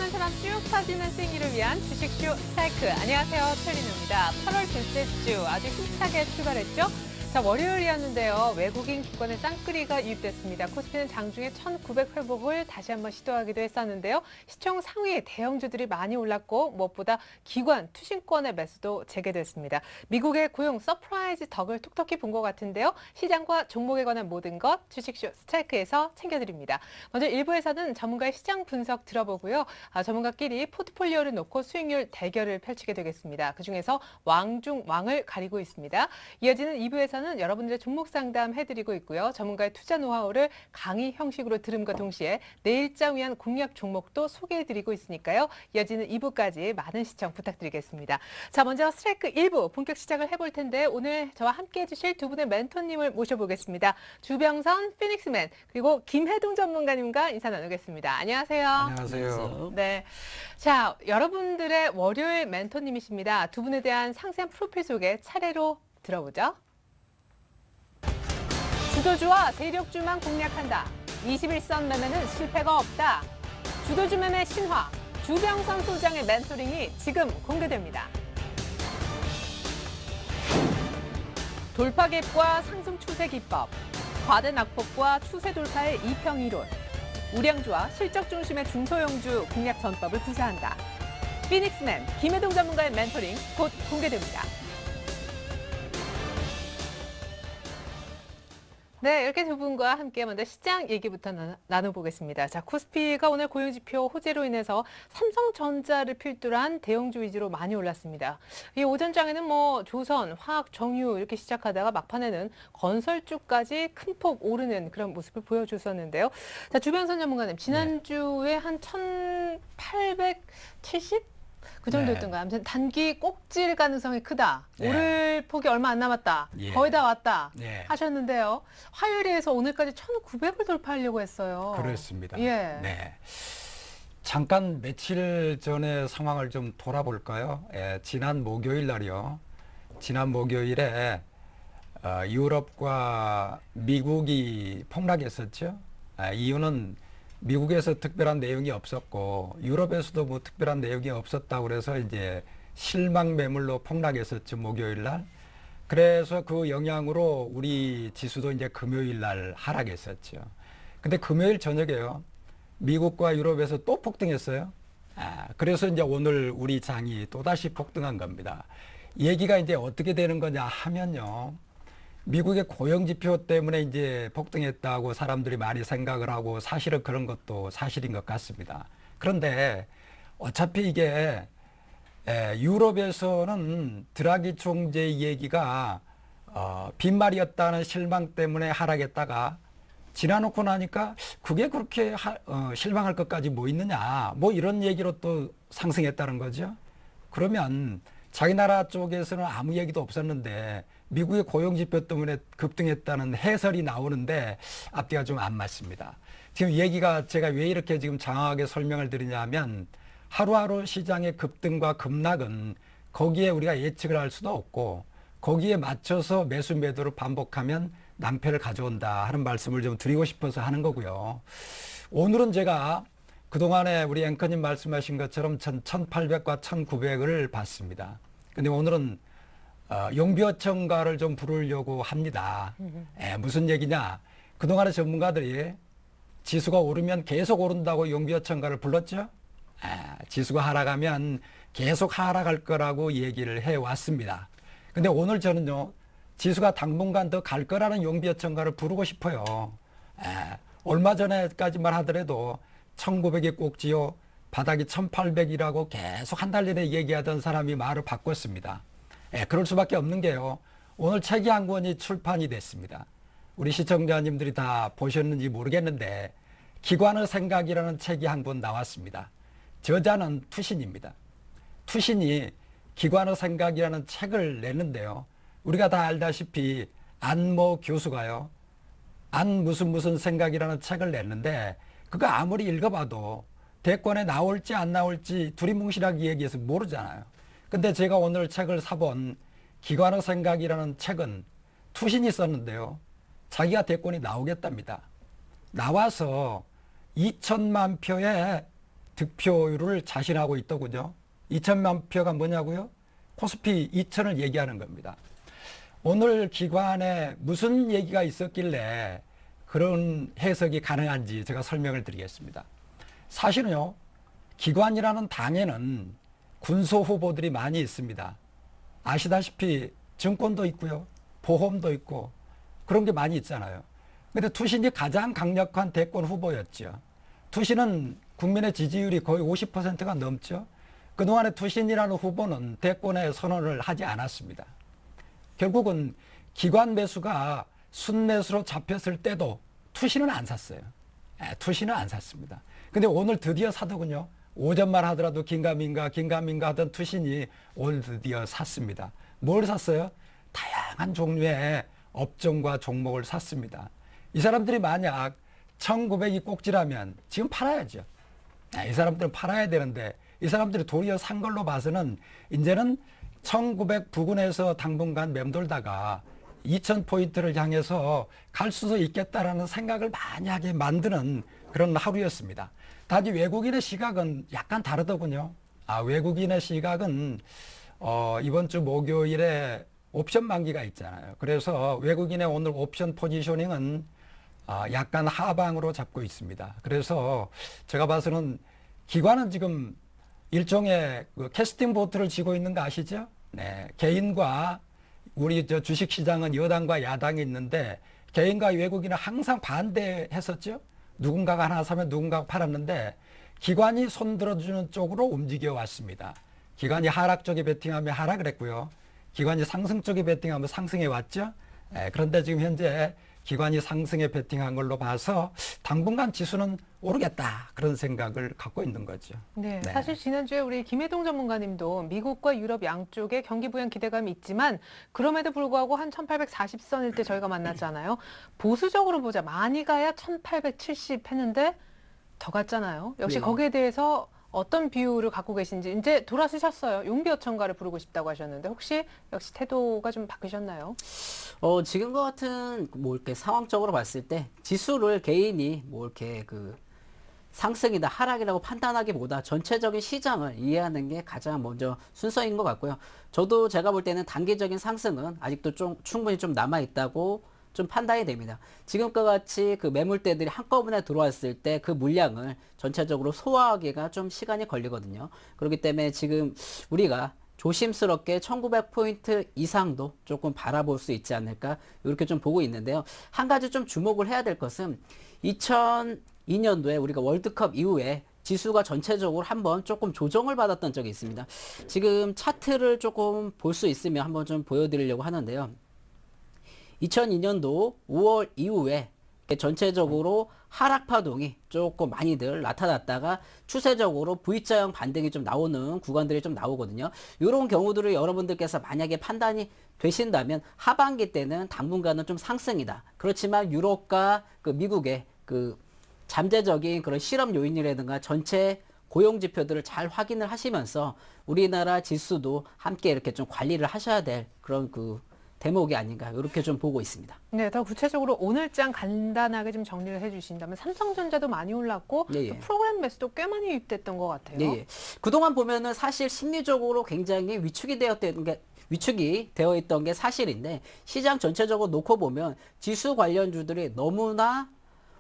한 사람 쭉 빠지는 승리를 위한 주식쇼 스트라이크. 안녕하세요, 최린우입니다. 8월 둘째 주 아주 힘차게 출발했죠? 자, 월요일이었는데요. 외국인 기관의 쌍끌이가 유입됐습니다. 코스피는 장중에 1900 회복을 다시 한번 시도하기도 했었는데요. 시총 상위 대형주들이 많이 올랐고 무엇보다 기관 투신권의 매수도 재개됐습니다. 미국의 고용 서프라이즈 덕을 톡톡히 본 것 같은데요. 시장과 종목에 관한 모든 것 주식쇼 스트라이크에서 챙겨드립니다. 먼저 1부에서는 전문가의 시장 분석 들어보고요. 전문가끼리 포트폴리오를 놓고 수익률 대결을 펼치게 되겠습니다. 그중에서 왕중 왕을 가리고 있습니다. 이어지는 2부에서는 여러분들의 종목 상담 해드리고 있고요. 전문가의 투자 노하우를 강의 형식으로 들음과 동시에 내일장 위한 공략 종목도 소개해드리고 있으니까요. 이어지는 2부까지 많은 시청 부탁드리겠습니다. 자, 먼저 스트라이크 1부 본격 시작을 해볼 텐데 오늘 저와 함께 해주실 두 분의 멘토님을 모셔보겠습니다. 주병선 피닉스맨 그리고 김혜동 전문가님과 인사 나누겠습니다. 안녕하세요. 안녕하세요. 네, 자, 여러분들의 월요일 멘토님이십니다. 두 분에 대한 상세한 프로필 소개 차례로 들어보죠. 주도주와 세력주만 공략한다. 21선 매매는 실패가 없다. 주도주 매매 신화, 주병선 소장의 멘토링이 지금 공개됩니다. 돌파 갭과 상승 추세 기법, 과대 낙폭과 추세 돌파의 이평 이론, 우량주와 실적 중심의 중소형주 공략 전법을 구사한다. 피닉스맨 김혜동 전문가의 멘토링 곧 공개됩니다. 네, 이렇게 두 분과 함께 먼저 시장 얘기부터 나눠보겠습니다. 자, 코스피가 오늘 고용지표 호재로 인해서 삼성전자를 필두로 한 대형주 위주로 많이 올랐습니다. 이 오전장에는 뭐 조선, 화학, 정유 이렇게 시작하다가 막판에는 건설주까지 큰 폭 오르는 그런 모습을 보여줬었는데요. 자, 주병선 전문가님, 지난주에 한 1870? 그 정도였던가요? 아무튼 단기 꼭질 가능성이 크다. 오를 폭이 얼마 안 남았다. 거의 다 왔다 하셨는데요. 화요일에서 오늘까지 1900을 돌파하려고 했어요. 그렇습니다. 네. 잠깐 며칠 전의 상황을 좀 돌아볼까요? 지난 목요일 날이요. 지난 목요일에 유럽과 미국이 폭락했었죠. 이유는 미국에서 특별한 내용이 없었고 유럽에서도 뭐 특별한 내용이 없었다고 그래서 이제 실망 매물로 폭락했었죠, 목요일 날. 그래서 그 영향으로 우리 지수도 이제 금요일 날 하락했었죠. 근데 금요일 저녁에요. 미국과 유럽에서 또 폭등했어요. 그래서 이제 오늘 우리 장이 또다시 폭등한 겁니다. 얘기가 이제 어떻게 되는 거냐 하면요. 미국의 고용지표 때문에 이제 폭등했다고 사람들이 많이 생각을 하고 사실은 그런 것도 사실인 것 같습니다. 그런데 어차피 이게 유럽에서는 드라기 총재 얘기가 빈말이었다는 실망 때문에 하락했다가 지나놓고 나니까 그게 그렇게 실망할 것까지 뭐 있느냐 뭐 이런 얘기로 또 상승했다는 거죠. 그러면 자기 나라 쪽에서는 아무 얘기도 없었는데 미국의 고용지표 때문에 급등했다는 해설이 나오는데 앞뒤가 좀 안 맞습니다. 지금 얘기가 제가 왜 이렇게 지금 장황하게 설명을 드리냐면 하루하루 시장의 급등과 급락은 거기에 우리가 예측을 할 수도 없고 거기에 맞춰서 매수 매도를 반복하면 낭패를 가져온다 하는 말씀을 좀 드리고 싶어서 하는 거고요. 오늘은 제가 그동안에 우리 앵커님 말씀하신 것처럼 1800과 1900을 봤습니다. 근데 오늘은 용비어천가를 좀 부르려고 합니다. 무슨 얘기냐? 그동안의 전문가들이 지수가 오르면 계속 오른다고 용비어천가를 불렀죠? 지수가 하락하면 계속 하락할 거라고 얘기를 해왔습니다. 근데 오늘 저는요, 지수가 당분간 더 갈 거라는 용비어천가를 부르고 싶어요. 얼마 전에까지만 하더라도 1900이 꼭지요, 바닥이 1800이라고 계속 한 달 내내 얘기하던 사람이 말을 바꿨습니다. 그럴 수밖에 없는 게요. 오늘 책이 한 권이 출판이 됐습니다. 우리 시청자님들이 다 보셨는지 모르겠는데 기관의 생각이라는 책이 한 권 나왔습니다. 저자는 투신입니다. 투신이 기관의 생각이라는 책을 냈는데요. 우리가 다 알다시피 안모 교수가요. 안 무슨 생각이라는 책을 냈는데 그거 아무리 읽어봐도 대권에 나올지 안 나올지 두리뭉실하게 얘기해서 모르잖아요. 근데 제가 오늘 책을 사본 기관의 생각이라는 책은 투신이 썼는데요. 자기가 대권이 나오겠답니다. 나와서 2천만 표의 득표율을 자신하고 있더군요. 2천만 표가 뭐냐고요? 코스피 2천을 얘기하는 겁니다. 오늘 기관에 무슨 얘기가 있었길래 그런 해석이 가능한지 제가 설명을 드리겠습니다. 사실은요, 기관이라는 당에는 군소 후보들이 많이 있습니다. 아시다시피 증권도 있고요, 보험도 있고 그런 게 많이 있잖아요. 근데 투신이 가장 강력한 대권 후보였죠. 투신은 국민의 지지율이 거의 50%가 넘죠. 그동안에 투신이라는 후보는 대권에 선언을 하지 않았습니다. 결국은 기관 매수가 순매수로 잡혔을 때도 투신은 안 샀어요. 투신은 안 샀습니다. 근데 오늘 드디어 사더군요. 오전만 하더라도 긴가민가 하던 투신이 오늘 드디어 샀습니다. 뭘 샀어요? 다양한 종류의 업종과 종목을 샀습니다. 이 사람들이 만약 1900이 꼭지라면 지금 팔아야죠. 이 사람들은 팔아야 되는데 이 사람들이 도리어 산 걸로 봐서는 이제는 1900 부근에서 당분간 맴돌다가 2000포인트를 향해서 갈 수도 있겠다라는 생각을 많이 하게 만드는 그런 하루였습니다. 단지 외국인의 시각은 약간 다르더군요. 외국인의 시각은 이번 주 목요일에 옵션 만기가 있잖아요. 그래서 외국인의 오늘 옵션 포지셔닝은 약간 하방으로 잡고 있습니다. 그래서 제가 봐서는 기관은 지금 일종의 그 캐스팅 보트를 쥐고 있는 거 아시죠? 네, 개인과 우리 저 주식시장은 여당과 야당이 있는데 개인과 외국인은 항상 반대했었죠. 누군가가 하나 사면 누군가가 팔았는데 기관이 손들어주는 쪽으로 움직여 왔습니다. 기관이 하락 쪽에 베팅하면 하락을 했고요. 기관이 상승 쪽에 베팅하면 상승해 왔죠. 그런데 지금 현재 기관이 상승에 베팅한 걸로 봐서 당분간 지수는 오르겠다 그런 생각을 갖고 있는 거죠. 네, 사실 지난주에 우리 김혜동 전문가님도 미국과 유럽 양쪽에 경기 부양 기대감이 있지만 그럼에도 불구하고 한 1840선일 때 저희가 만났잖아요. 보수적으로 보자 많이 가야 1870 했는데 더 갔잖아요. 역시 네. 거기에 대해서 어떤 비율을 갖고 계신지 이제 돌아서셨어요. 용비어천가를 부르고 싶다고 하셨는데 혹시 역시 태도가 좀 바뀌셨나요? 지금과 같은 뭐 이렇게 상황적으로 봤을 때 지수를 개인이 뭐 이렇게 그 상승이다 하락이라고 판단하기보다 전체적인 시장을 이해하는 게 가장 먼저 순서인 것 같고요. 저도 제가 볼 때는 단기적인 상승은 아직도 좀 충분히 좀 남아 있다고 좀 판단이 됩니다. 지금과 같이 그 매물대들이 한꺼번에 들어왔을 때 그 물량을 전체적으로 소화하기가 좀 시간이 걸리거든요. 그렇기 때문에 지금 우리가 조심스럽게 1900포인트 이상도 조금 바라볼 수 있지 않을까 이렇게 좀 보고 있는데요. 한 가지 좀 주목을 해야 될 것은 2002년도에 우리가 월드컵 이후에 지수가 전체적으로 한번 조금 조정을 받았던 적이 있습니다. 지금 차트를 조금 볼 수 있으면 한번 좀 보여드리려고 하는데요. 2002년도 5월 이후에 전체적으로 하락 파동이 조금 많이들 나타났다가 추세적으로 V자형 반등이 좀 나오는 구간들이 좀 나오거든요. 이런 경우들을 여러분들께서 만약에 판단이 되신다면 하반기 때는 당분간은 좀 상승이다. 그렇지만 유럽과 그 미국의 그 잠재적인 그런 실업 요인이라든가 전체 고용 지표들을 잘 확인을 하시면서 우리나라 지수도 함께 이렇게 좀 관리를 하셔야 될 그런 그 대목이 아닌가 이렇게 좀 보고 있습니다. 네, 더 구체적으로 오늘장 간단하게 좀 정리를 해주신다면 삼성전자도 많이 올랐고 예, 예. 또 프로그램 매수도 꽤 많이 유입됐던 것 같아요. 예, 예. 그동안 보면은 사실 심리적으로 굉장히 위축이 되어 있던 게 사실인데 시장 전체적으로 놓고 보면 지수 관련주들이 너무나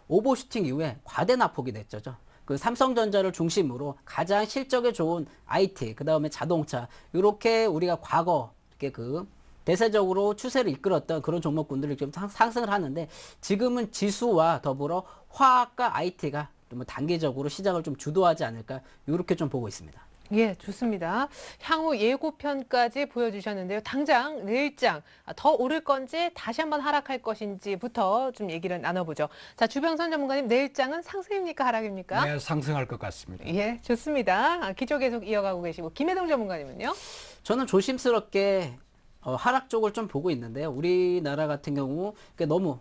오버슈팅 이후에 과대 낙폭이 됐죠. 그 삼성전자를 중심으로 가장 실적에 좋은 IT, 그 다음에 자동차 이렇게 우리가 과거 이렇게 그 대세적으로 추세를 이끌었던 그런 종목군들이 좀 상승을 하는데 지금은 지수와 더불어 화학과 IT가 좀 단기적으로 시장을 좀 주도하지 않을까 이렇게 좀 보고 있습니다. 예, 좋습니다. 향후 예고편까지 보여주셨는데요. 당장 내일장 더 오를 건지 다시 한번 하락할 것인지부터 좀 얘기를 나눠보죠. 자, 주병선 전문가님, 내일장은 상승입니까 하락입니까? 네, 상승할 것 같습니다. 예, 좋습니다. 기조 계속 이어가고 계시고 김혜동 전문가님은요? 저는 조심스럽게 하락 쪽을 좀 보고 있는데요. 우리나라 같은 경우 너무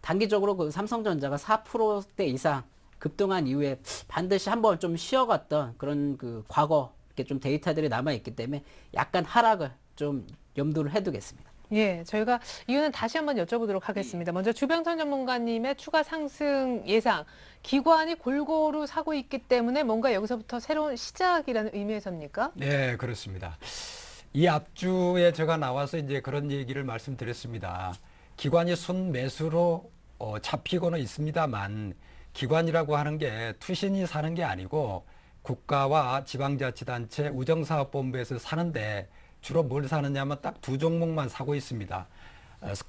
단기적으로 그 삼성전자가 4%대 이상 급등한 이후에 반드시 한번 좀 쉬어갔던 그런 그 과거 이렇게 좀 데이터들이 남아 있기 때문에 약간 하락을 좀 염두를 해두겠습니다. 예, 저희가 이유는 다시 한번 여쭤보도록 하겠습니다. 먼저 주병선 전문가님의 추가 상승 예상. 기관이 골고루 사고 있기 때문에 뭔가 여기서부터 새로운 시작이라는 의미에서입니까? 네, 그렇습니다. 이 앞주에 제가 나와서 이제 그런 얘기를 말씀드렸습니다. 기관이 순매수로 잡히고는 있습니다만 기관이라고 하는 게 투신이 사는 게 아니고 국가와 지방자치단체 우정사업본부에서 사는데 주로 뭘 사느냐면 딱 두 종목만 사고 있습니다.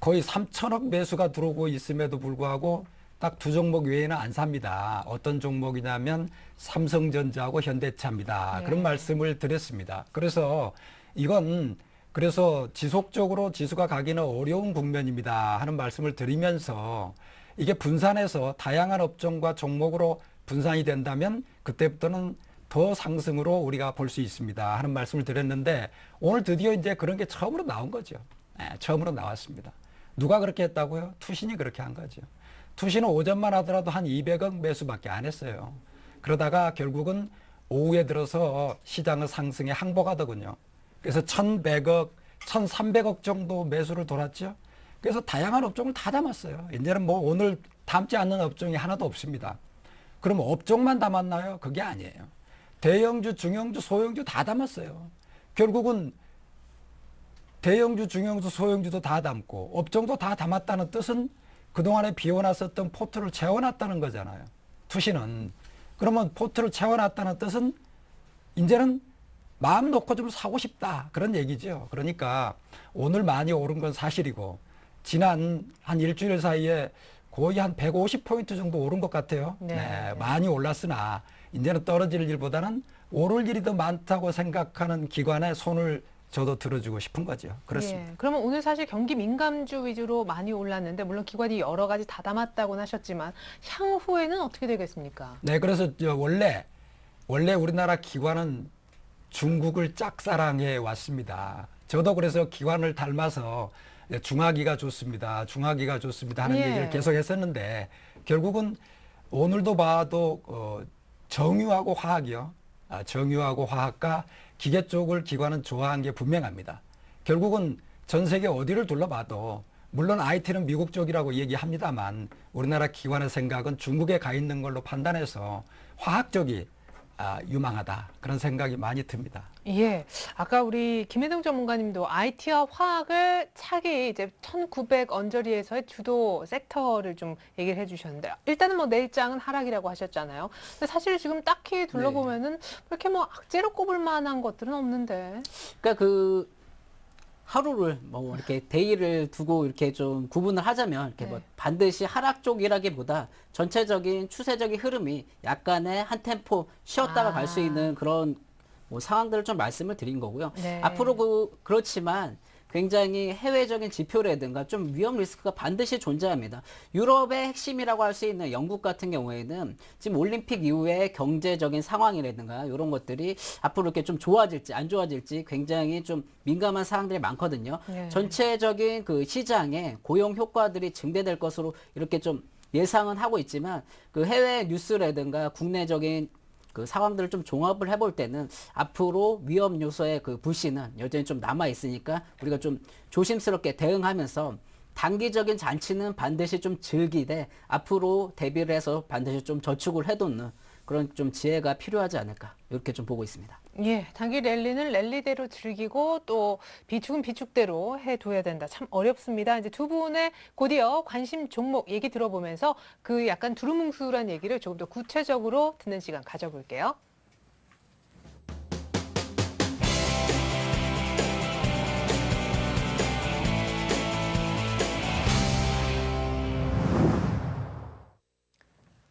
거의 3천억 매수가 들어오고 있음에도 불구하고 딱 두 종목 외에는 안 삽니다. 어떤 종목이냐면 삼성전자하고 현대차입니다. 네. 그런 말씀을 드렸습니다. 그래서 이건 그래서 지속적으로 지수가 가기는 어려운 국면입니다 하는 말씀을 드리면서 이게 분산해서 다양한 업종과 종목으로 분산이 된다면 그때부터는 더 상승으로 우리가 볼 수 있습니다 하는 말씀을 드렸는데 오늘 드디어 이제 그런 게 처음으로 나온 거죠. 네, 처음으로 나왔습니다. 누가 그렇게 했다고요? 투신이 그렇게 한 거죠. 투신은 오전만 하더라도 한 200억 매수밖에 안 했어요. 그러다가 결국은 오후에 들어서 시장의 상승에 항복하더군요. 그래서 1,100억, 1,300억 정도 매수를 돌았죠. 그래서 다양한 업종을 다 담았어요. 이제는 뭐 오늘 담지 않는 업종이 하나도 없습니다. 그럼 업종만 담았나요? 그게 아니에요. 대형주, 중형주, 소형주 다 담았어요. 결국은 대형주, 중형주, 소형주도 다 담고 업종도 다 담았다는 뜻은 그동안에 비워놨었던 포트를 채워놨다는 거잖아요. 투신은. 그러면 포트를 채워놨다는 뜻은 이제는 마음 놓고 좀 사고 싶다. 그런 얘기죠. 그러니까 오늘 많이 오른 건 사실이고 지난 한 일주일 사이에 거의 한 150포인트 정도 오른 것 같아요. 네. 네, 많이 올랐으나 이제는 떨어질 일보다는 오를 일이 더 많다고 생각하는 기관에 손을 저도 들어주고 싶은 거죠. 그렇습니다. 예, 그러면 오늘 사실 경기 민감주 위주로 많이 올랐는데 물론 기관이 여러 가지 다 담았다고는 하셨지만 향후에는 어떻게 되겠습니까? 네, 그래서 원래 우리나라 기관은 중국을 짝사랑해 왔습니다. 저도 그래서 기관을 닮아서 중화기가 좋습니다. 중화기가 좋습니다 하는 예. 얘기를 계속 했었는데 결국은 오늘도 봐도 정유하고 화학이요. 정유하고 화학과 기계 쪽을 기관은 좋아한 게 분명합니다. 결국은 전 세계 어디를 둘러봐도 물론 IT는 미국 쪽이라고 얘기합니다만 우리나라 기관의 생각은 중국에 가 있는 걸로 판단해서 화학 쪽이 유망하다. 그런 생각이 많이 듭니다. 예, 아까 우리 김혜동 전문가님도 IT와 화학을 차기 이제 1900 언저리에서의 주도 섹터를 좀 얘기를 해주셨는데 일단은 뭐 내일장은 하락이라고 하셨잖아요. 근데 사실 지금 딱히 둘러보면은 그렇게 뭐 악재로 꼽을 만한 것들은 없는데. 그러니까 그 하루를 뭐 이렇게 데이를 두고 이렇게 좀 구분을 하자면 이렇게 뭐 네. 반드시 하락 쪽이라기보다 전체적인 추세적인 흐름이 약간의 한 템포 쉬었다가 갈 수 있는 그런 뭐 상황들을 좀 말씀을 드린 거고요. 네. 앞으로 그렇지만 굉장히 해외적인 지표라든가 좀 위험 리스크가 반드시 존재합니다. 유럽의 핵심이라고 할 수 있는 영국 같은 경우에는 지금 올림픽 이후에 경제적인 상황이라든가 이런 것들이 앞으로 이렇게 좀 좋아질지 안 좋아질지 굉장히 좀 민감한 사항들이 많거든요. 네. 전체적인 그 시장에 고용 효과들이 증대될 것으로 이렇게 좀 예상은 하고 있지만 그 해외 뉴스라든가 국내적인 그 상황들을 좀 종합을 해볼 때는 앞으로 위험 요소의 그 불씨는 여전히 좀 남아 있으니까 우리가 좀 조심스럽게 대응하면서 단기적인 잔치는 반드시 좀 즐기되 앞으로 대비를 해서 반드시 좀 저축을 해놓는 그런 좀 지혜가 필요하지 않을까 이렇게 좀 보고 있습니다. 예, 단기 랠리는 랠리대로 즐기고 또 비축은 비축대로 해둬야 된다. 참 어렵습니다. 이제 두 분의 곧이어 관심 종목 얘기 들어보면서 그 약간 두루뭉술한 얘기를 조금 더 구체적으로 듣는 시간 가져볼게요.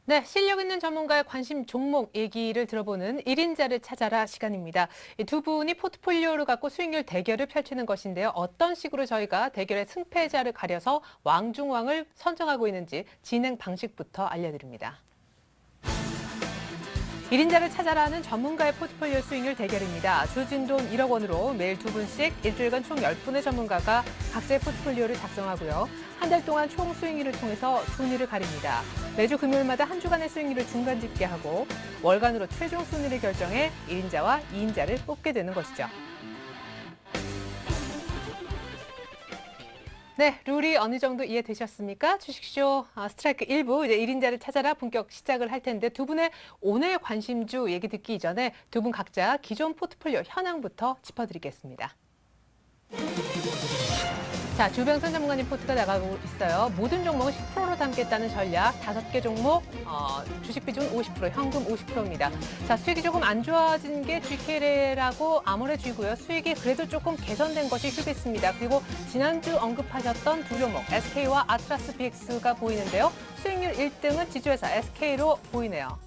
네, 실력 있는 전문가의 관심 종목 얘기를 들어보는 1인자를 찾아라 시간입니다. 이 두 분이 포트폴리오를 갖고 수익률 대결을 펼치는 것인데요. 어떤 식으로 저희가 대결의 승패자를 가려서 왕중왕을 선정하고 있는지 진행 방식부터 알려드립니다. 1인자를 찾아라는 전문가의 포트폴리오 수익률 대결입니다. 주어진 돈 1억 원으로 매일 두 분씩 일주일간 총 10분의 전문가가 각자의 포트폴리오를 작성하고요. 한 달 동안 총 수익률을 통해서 순위를 가립니다. 매주 금요일마다 한 주간의 수익률을 중간 집계하고 월간으로 최종 순위를 결정해 1인자와 2인자를 뽑게 되는 것이죠. 네, 룰이 어느 정도 이해되셨습니까? 주식쇼 스트라이크 1부 이제 1인자를 찾아라 본격 시작을 할 텐데 두 분의 오늘 관심주 얘기 듣기 전에 두 분 각자 기존 포트폴리오 현황부터 짚어드리겠습니다. 자, 주병선 전문가님 포트가 나가고 있어요. 모든 종목은 10%로 담겠다는 전략, 5개 종목, 주식 비중 50%, 현금 50%입니다. 자, 수익이 조금 안 좋아진 게 GK라고 아모레주이고요. 수익이 그래도 조금 개선된 것이 휴비스입니다. 그리고 지난주 언급하셨던 두 종목, SK와 아트라스 BX가 보이는데요. 수익률 1등은 지주회사 SK로 보이네요.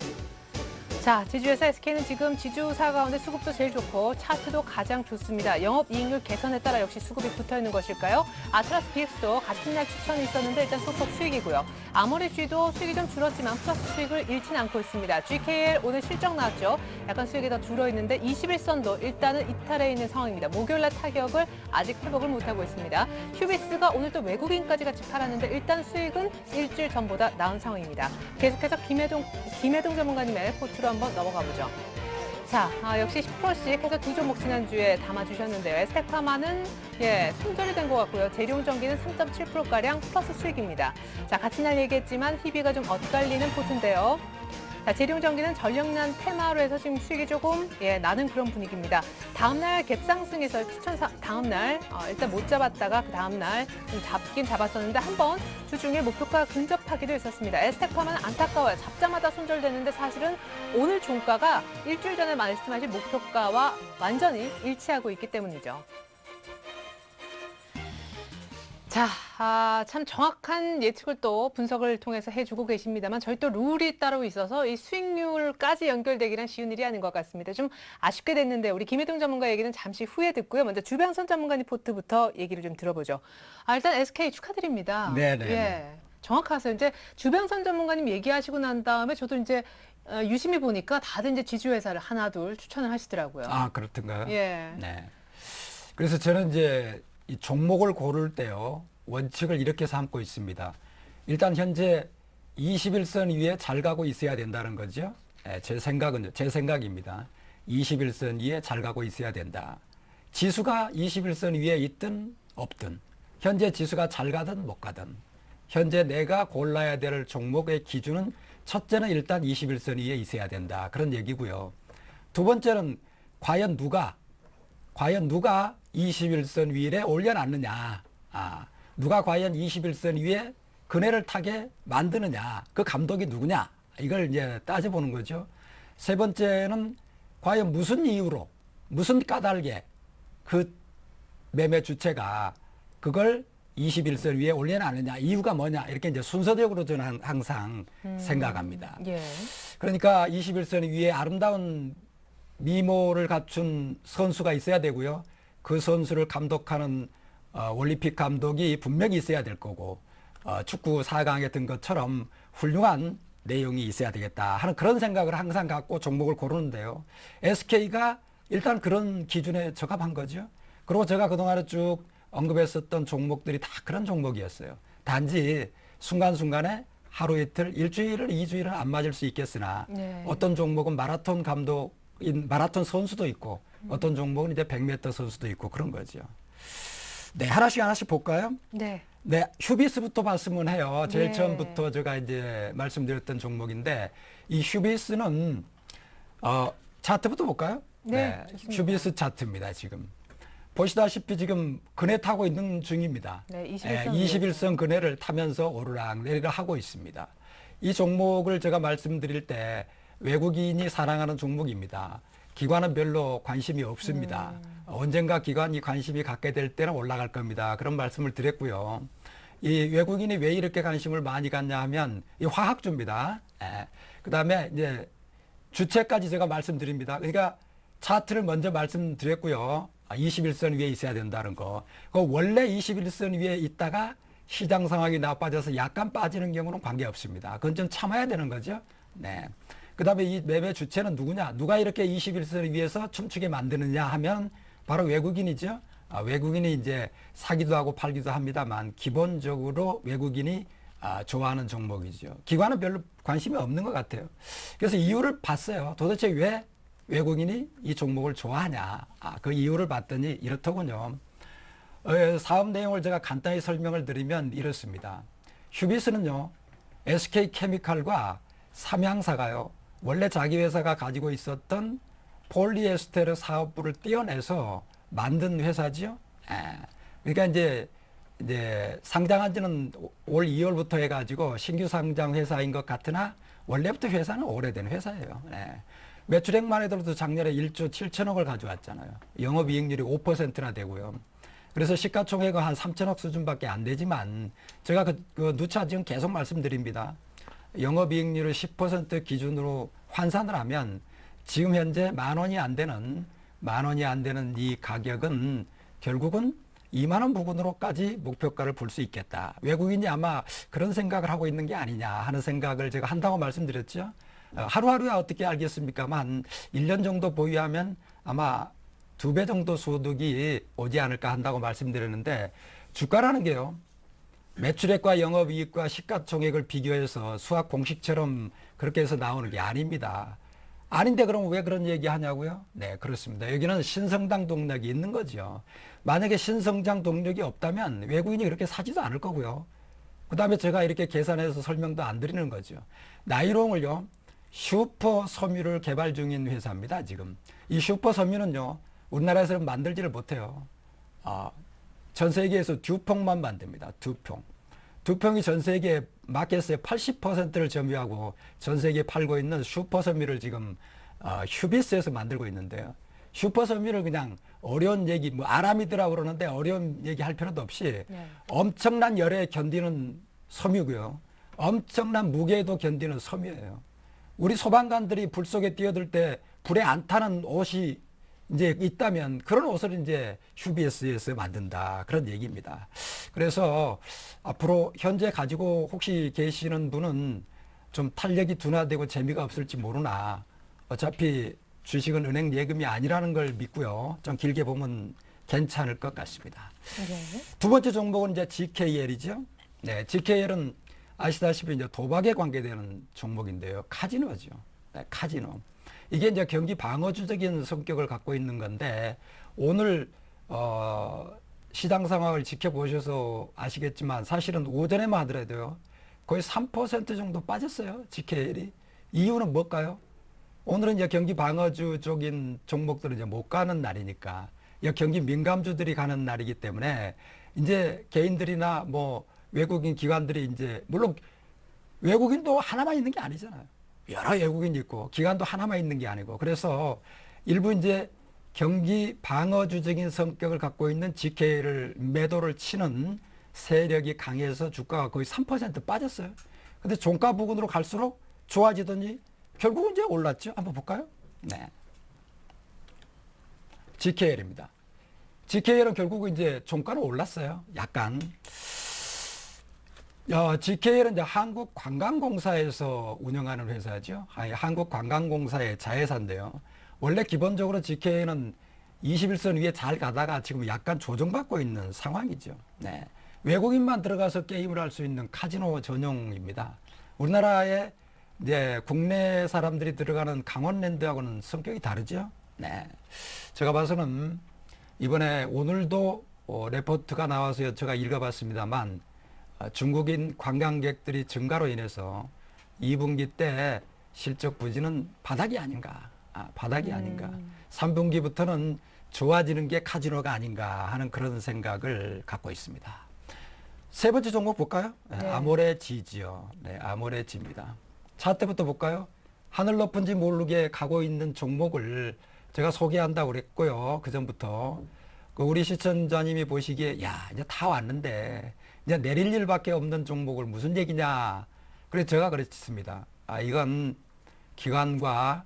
자, 지주회사 SK는 지금 지주사 가운데 수급도 제일 좋고 차트도 가장 좋습니다. 영업이익률 개선에 따라 역시 수급이 붙어있는 것일까요? 아트라스 BX도 같은 날 추천이 있었는데 일단 소폭 수익이고요. 아모레주이도 수익이 좀 줄었지만 플러스 수익을 잃지는 않고 있습니다. GKL 오늘 실적 나왔죠. 약간 수익이 더 줄어있는데 21선도 일단은 이탈해 있는 상황입니다. 목요일날 타격을 아직 회복을 못하고 있습니다. 휴비스가 오늘 또 외국인까지 같이 팔았는데 일단 수익은 일주일 전보다 나은 상황입니다. 계속해서 김혜동 전문가님의 포트로 한번 넘어가 보죠. 자, 역시 10%씩 해서 두 종목 지난주에 담아주셨는데요. 에스테파마는 손절이 된 것 같고요. 재룡전기는 3.7%가량 플러스 수익입니다. 자, 같은 날 얘기했지만 희비가 좀 엇갈리는 포트인데요. 자, 재룡전기는 전력난 테마로 해서 지금 수익이 조금 나는 그런 분위기입니다. 다음날 갭상승에서 다음날 일단 못 잡았다가 그 다음날 좀 잡긴 잡았었는데 한번 주중에 목표가 근접하기도 했었습니다. 에스테파만 안타까워요. 잡자마자 손절되는데 사실은 오늘 종가가 일주일 전에 말씀하신 목표가와 완전히 일치하고 있기 때문이죠. 자, 참 정확한 예측을 또 분석을 통해서 해주고 계십니다만 저희 또 룰이 따로 있어서 이 수익률까지 연결되기란 쉬운 일이 아닌 것 같습니다. 좀 아쉽게 됐는데 우리 김혜동 전문가 얘기는 잠시 후에 듣고요. 먼저 주병선 전문가님 포트부터 얘기를 좀 들어보죠. 일단 SK 축하드립니다. 네네. 정확하세요. 이제 주병선 전문가님 얘기하시고 난 다음에 저도 이제 유심히 보니까 다들 이제 지주회사를 하나 둘 추천을 하시더라고요. 그렇던가요? 예. 네. 그래서 저는 이제 이 종목을 고를 때요, 원칙을 이렇게 삼고 있습니다. 일단 현재 21선 위에 잘 가고 있어야 된다는 거죠. 제 생각입니다. 21선 위에 잘 가고 있어야 된다. 지수가 21선 위에 있든 없든, 현재 지수가 잘 가든 못 가든, 현재 내가 골라야 될 종목의 기준은 첫째는 일단 21선 위에 있어야 된다. 그런 얘기고요. 두 번째는 과연 누가 21선 위에 올려놨느냐. 누가 과연 21선 위에 그네를 타게 만드느냐. 그 감독이 누구냐. 이걸 이제 따져보는 거죠. 세 번째는 과연 무슨 이유로, 무슨 까닭에 그 매매 주체가 그걸 21선 위에 올려놨느냐. 이유가 뭐냐. 이렇게 이제 순서적으로 저는 항상 생각합니다. 예. 그러니까 21선 위에 아름다운 미모를 갖춘 선수가 있어야 되고요. 그 선수를 감독하는 올림픽 감독이 분명히 있어야 될 거고, 축구 4강에 든 것처럼 훌륭한 내용이 있어야 되겠다 하는 그런 생각을 항상 갖고 종목을 고르는데요. SK가 일단 그런 기준에 적합한 거죠. 그리고 제가 그동안에 쭉 언급했었던 종목들이 다 그런 종목이었어요. 단지 순간순간에 하루 이틀, 일주일을, 2주일은 안 맞을 수 있겠으나 어떤 종목은 마라톤 선수도 있고 어떤 종목은 이제 100m 선수도 있고 그런 거죠. 네, 하나씩 볼까요? 네. 네, 휴비스부터 봤으면 해요. 제일 네. 처음부터 제가 이제 말씀드렸던 종목인데, 이 휴비스는 차트부터 볼까요? 네, 좋습니다. 휴비스 차트입니다. 지금 보시다시피 지금 그네 타고 있는 중입니다. 네, 21선 21선 그네를 타면서 오르락 내리락 하고 있습니다. 이 종목을 제가 말씀드릴 때 외국인이 사랑하는 종목입니다. 기관은 별로 관심이 없습니다. 언젠가 기관이 관심이 갖게 될 때는 올라갈 겁니다. 그런 말씀을 드렸고요. 이 외국인이 왜 이렇게 관심을 많이 갖냐 하면 이 화학주입니다. 그다음에 이제 주체까지 제가 말씀드립니다. 그러니까 차트를 먼저 말씀드렸고요. 21선 위에 있어야 된다는 거. 원래 21선 위에 있다가 시장 상황이 나빠져서 약간 빠지는 경우는 관계없습니다. 그건 좀 참아야 되는 거죠. 네. 그 다음에 이 매매 주체는 누구냐? 누가 이렇게 21선 위에서 춤추게 만드느냐 하면 바로 외국인이죠. 외국인이 이제 사기도 하고 팔기도 합니다만 기본적으로 외국인이 좋아하는 종목이죠. 기관은 별로 관심이 없는 것 같아요. 그래서 이유를 봤어요. 도대체 왜 외국인이 이 종목을 좋아하냐. 그 이유를 봤더니 이렇더군요. 사업 내용을 제가 간단히 설명을 드리면 이렇습니다. 휴비스는요, SK케미칼과 삼양사가요, 원래 자기 회사가 가지고 있었던 폴리에스테르 사업부를 떼어내서 만든 회사지요. 그러니까 이제 상장한 지는 올 2월부터 해가지고 신규 상장 회사인 것 같으나 원래부터 회사는 오래된 회사예요. 매출액만 해도 작년에 1조 7천억을 가져왔잖아요. 영업이익률이 5%나 되고요. 그래서 시가총액은 한 3천억 수준밖에 안 되지만 제가 그 누차 지금 계속 말씀드립니다. 영업이익률을 10% 기준으로 환산을 하면 지금 현재 만 원이 안 되는 이 가격은 결국은 2만 원 부근으로까지 목표가를 볼 수 있겠다. 외국인이 아마 그런 생각을 하고 있는 게 아니냐 하는 생각을 제가 한다고 말씀드렸죠. 하루하루야 어떻게 알겠습니까만 1년 정도 보유하면 아마 2배 정도 소득이 오지 않을까 한다고 말씀드렸는데 주가라는 게요. 매출액과 영업이익과 시가총액을 비교해서 수학 공식처럼 그렇게 해서 나오는 게 아닙니다. 아닌데 그럼 왜 그런 얘기 하냐고요? 네, 그렇습니다. 여기는 신성장 동력이 있는 거죠. 만약에 신성장 동력이 없다면 외국인이 그렇게 사지도 않을 거고요. 그 다음에 제가 이렇게 계산해서 설명도 안 드리는 거죠. 나이롱을요, 슈퍼 섬유를 개발 중인 회사입니다, 지금. 이 슈퍼 섬유는요, 우리나라에서는 만들지를 못해요. 전 세계에서 듀퐁만 만듭니다. 듀퐁이 전 세계 마켓의 80%를 점유하고 전 세계에 팔고 있는 슈퍼 섬유를 지금 휴비스에서 만들고 있는데요. 슈퍼 섬유를 그냥 어려운 얘기, 뭐 아라미드라고 그러는데 어려운 얘기 할 필요도 없이 엄청난 열에 견디는 섬유고요. 엄청난 무게에도 견디는 섬유예요. 우리 소방관들이 불 속에 뛰어들 때 불에 안 타는 옷이 이제 있다면 그런 옷을 이제 휴비스에서 만든다. 그런 얘기입니다. 그래서 앞으로 현재 가지고 혹시 계시는 분은 좀 탄력이 둔화되고 재미가 없을지 모르나 어차피 주식은 은행 예금이 아니라는 걸 믿고요. 좀 길게 보면 괜찮을 것 같습니다. 네. 두 번째 종목은 이제 GKL이죠. 네, GKL은 아시다시피 이제 도박에 관계되는 종목인데요. 카지노죠. 네, 카지노. 이게 이제 경기 방어주적인 성격을 갖고 있는 건데 오늘 시장 상황을 지켜보셔서 아시겠지만 사실은 오전에만 하더라도요. 거의 3% 정도 빠졌어요. GKL이. 이유는 뭘까요? 오늘은 이제 경기 방어주 쪽인 종목들은 이제 못 가는 날이니까 경기 민감주들이 가는 날이기 때문에 이제 개인들이나 뭐 외국인 기관들이 이제 물론 외국인도 하나만 있는 게 아니잖아요. 여러 외국인이 있고 기관도 하나만 있는 게 아니고 그래서 일부 이제 경기 방어주적인 성격을 갖고 있는 GK를 매도를 치는 세력이 강해서 주가가 거의 3% 빠졌어요. 근데 종가 부근으로 갈수록 좋아지더니 결국은 이제 올랐죠. 한번 볼까요? 네. GKL입니다. GKL은 결국 이제 종가는 올랐어요. 약간. GKL은 이제 한국관광공사에서 운영하는 회사죠. 한국관광공사의 자회사인데요. 원래 기본적으로 GKL은 21선 위에 잘 가다가 지금 약간 조정받고 있는 상황이죠. 네. 외국인만 들어가서 게임을 할 수 있는 카지노 전용입니다. 우리나라의 이제 국내 사람들이 들어가는 강원랜드하고는 성격이 다르죠. 네. 제가 봐서는 이번에 오늘도 레포트가 나와서 제가 읽어봤습니다만 중국인 관광객들이 증가로 인해서 2분기 때 실적 부진은 바닥이 아닌가. 바닥이 아닌가. 3분기부터는 좋아지는 게 카지노가 아닌가 하는 그런 생각을 갖고 있습니다. 세 번째 종목 볼까요? 네. 아모레지지요. 네, 아모레지입니다. 차트부터 볼까요? 하늘 높은지 모르게 가고 있는 종목을 제가 소개한다고 그랬고요. 그 전부터. 우리 시청자님이 보시기에 야 이제 다 왔는데 이제 내릴 일밖에 없는 종목을 무슨 얘기냐. 그래서 제가 그랬습니다. 이건 기관과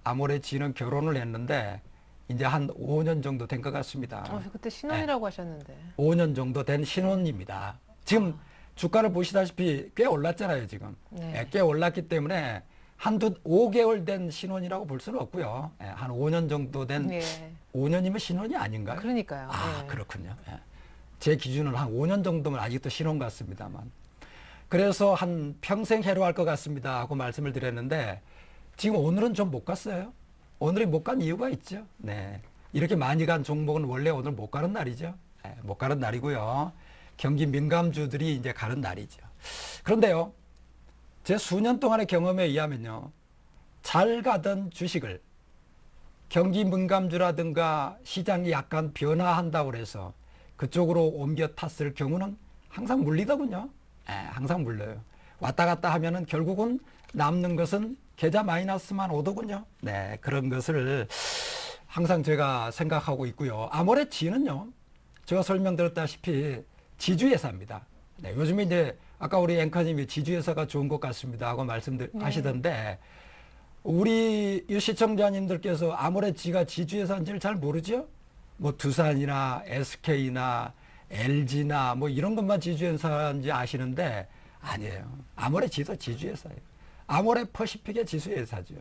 아모레지는 결혼을 했는데 이제 한 5년 정도 된 것 같습니다. 그때 신혼이라고 하셨는데. 5년 정도 된 신혼입니다. 지금 주가를 보시다시피 꽤 올랐잖아요, 지금. 네. 꽤 올랐기 때문에 한두 5개월 된 신혼이라고 볼 수는 없고요. 한 5년 정도 된 5년이면 신혼이 아닌가요? 그러니까요. 그렇군요. 제 기준은 한 5년 정도면 아직도 신혼 같습니다만. 그래서 한 평생 해로할 것 같습니다 하고 말씀을 드렸는데 지금 오늘은 좀 못 갔어요. 오늘이 못 간 이유가 있죠. 네. 이렇게 많이 간 종목은 원래 오늘 못 가는 날이죠. 못 가는 날이고요. 경기 민감주들이 이제 가는 날이죠. 그런데요, 제 수년 동안의 경험에 의하면요, 잘 가던 주식을 경기 민감주라든가 시장이 약간 변화한다고 해서 그쪽으로 옮겨 탔을 경우는 항상 물리더군요. 항상 물려요. 왔다 갔다 하면은 결국은 남는 것은 계좌 마이너스만 오더군요. 네, 그런 것을 항상 제가 생각하고 있고요. 아모레지는요, 제가 설명드렸다시피 지주회사입니다. 네, 요즘에 이제 아까 우리 앵커님이 지주회사가 좋은 것 같습니다 하고 말씀하시던데, 우리 이 시청자님들께서 아모레지가 지주회사인지를 잘 모르죠? 뭐 두산이나 SK나 LG나 뭐 이런 것만 지주회사인지 아시는데 아니에요. 아모레지도 지주회사예요. 아모레퍼시픽의 지주회사죠.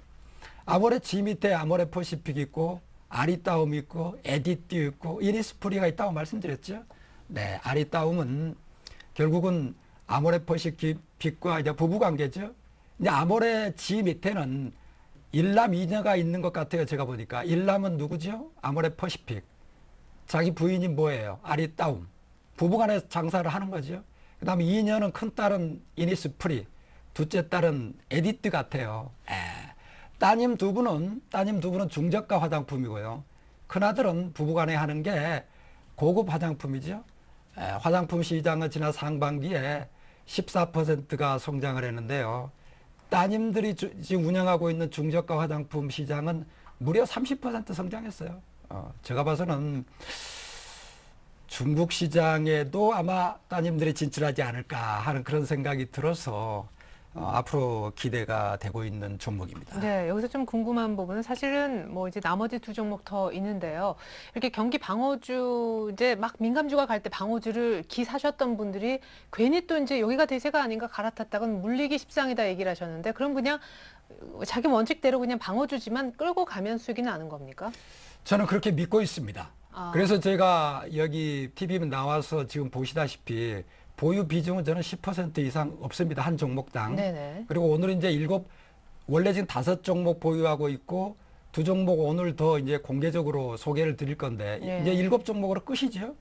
아모레지 밑에 아모레퍼시픽 있고 아리따움 있고 에디띠 있고 이니스프리가 있다고 말씀드렸죠. 네, 아리따움은 결국은 아모레퍼시픽과 이제 부부관계죠. 이제 아모레지 밑에는 일남 이녀가 있는 것 같아요. 제가 보니까 일남은 누구죠? 아모레퍼시픽. 자기 부인이 뭐예요? 아리따움. 부부간에 장사를 하는 거죠. 그 다음에 이녀는 큰 딸은 이니스프리, 둘째 딸은 에디트 같아요. 따님 두 분은 중저가 화장품이고요. 큰아들은 부부간에 하는 게 고급 화장품이죠. 화장품 시장은 지난 상반기에 14%가 성장을 했는데요. 따님들이 지금 운영하고 있는 중저가 화장품 시장은 무려 30% 성장했어요. 제가 봐서는 중국 시장에도 아마 따님들이 진출하지 않을까 하는 그런 생각이 들어서 앞으로 기대가 되고 있는 종목입니다. 네, 여기서 좀 궁금한 부분은 사실은 뭐 이제 나머지 두 종목 더 있는데요. 이렇게 경기 방어주 이제 막 민감주가 갈 때 방어주를 기사셨던 분들이 괜히 또 이제 여기가 대세가 아닌가 갈아탔다간 물리기 십상이다 얘기를 하셨는데 그럼 그냥 자기 원칙대로 그냥 방어주지만 끌고 가면 수익이 나는 겁니까? 저는 그렇게 믿고 있습니다. 그래서 제가 여기 TV에 나와서 지금 보시다시피 보유 비중은 저는 10% 이상 없습니다. 한 종목당. 네네. 그리고 오늘 이제 원래 지금 5종목 보유하고 있고 2종목 오늘 더 이제 공개적으로 소개를 드릴 건데 네. 이제 7종목으로 끝이죠.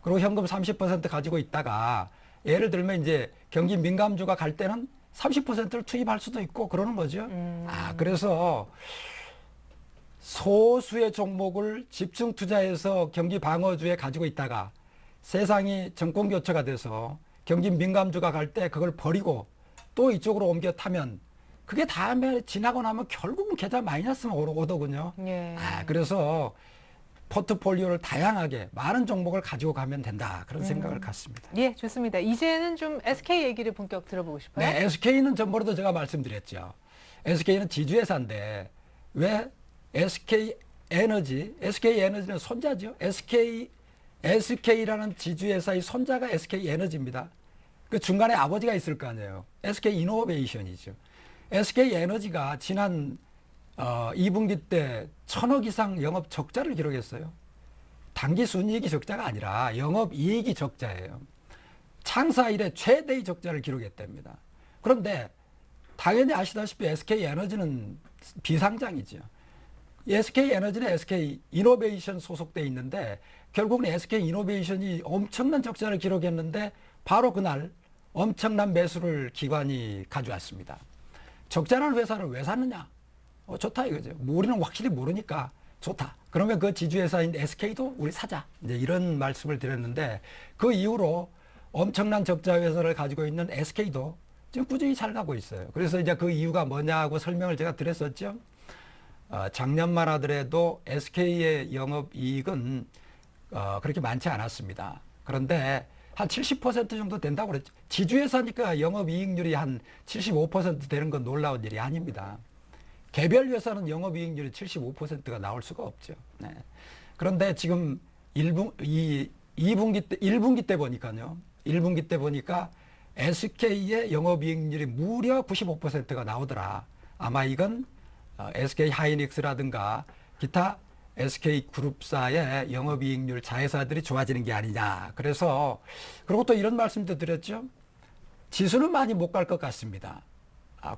그리고 현금 30% 가지고 있다가 예를 들면 이제 경기 민감주가 갈 때는 30%를 투입할 수도 있고 그러는 거죠. 그래서 소수의 종목을 집중 투자해서 경기 방어주에 가지고 있다가 세상이 정권 교체가 돼서 경기 민감주가 갈 때 그걸 버리고 또 이쪽으로 옮겨 타면 그게 다음에 지나고 나면 결국은 계좌 마이너스만 오더군요. 예. 그래서 포트폴리오를 다양하게 많은 종목을 가지고 가면 된다. 그런 생각을 갖습니다. 예, 좋습니다. 이제는 좀 SK 얘기를 본격 들어보고 싶어요. 네, SK는 전번에도 제가 말씀드렸죠. SK는 지주회사인데 왜 SK에너지는 손자죠. SK라는 지주회사의 손자가 SK에너지입니다. 그 중간에 아버지가 있을 거 아니에요. SK이노베이션이죠. SK에너지가 지난 2분기 때 1,000억 이상 영업 적자를 기록했어요. 단기 순이익이 적자가 아니라 영업 이익이 적자예요. 창사 이래 최대의 적자를 기록했답니다. 그런데 당연히 아시다시피 SK에너지는 비상장이죠. SK에너지는 SK이노베이션 소속돼 있는데 결국은 SK이노베이션이 엄청난 적자를 기록했는데 바로 그날 엄청난 매수를 기관이 가져왔습니다. 적자라는 회사를 왜 샀느냐? 좋다 이거죠. 우리는 확실히 모르니까 좋다. 그러면 그 지주회사인 SK도 우리 사자. 이제 이런 말씀을 드렸는데 그 이후로 엄청난 적자 회사를 가지고 있는 SK도 지금 꾸준히 잘 가고 있어요. 그래서 이제 그 이유가 뭐냐고 설명을 제가 드렸었죠. 작년만 하더라도 SK의 영업이익은 그렇게 많지 않았습니다. 그런데 한 70% 정도 된다고 그랬죠. 지주회사니까 영업이익률이 한 75% 되는 건 놀라운 일이 아닙니다. 개별 회사는 영업이익률이 75%가 나올 수가 없죠. 네. 그런데 지금 1분기 때 보니까요. 1분기 때 보니까 SK의 영업이익률이 무려 95%가 나오더라. 아마 이건 SK 하이닉스라든가 기타 SK 그룹사의 영업이익률 자회사들이 좋아지는 게 아니냐. 그래서 그리고 또 이런 말씀도 드렸죠. 지수는 많이 못 갈 것 같습니다.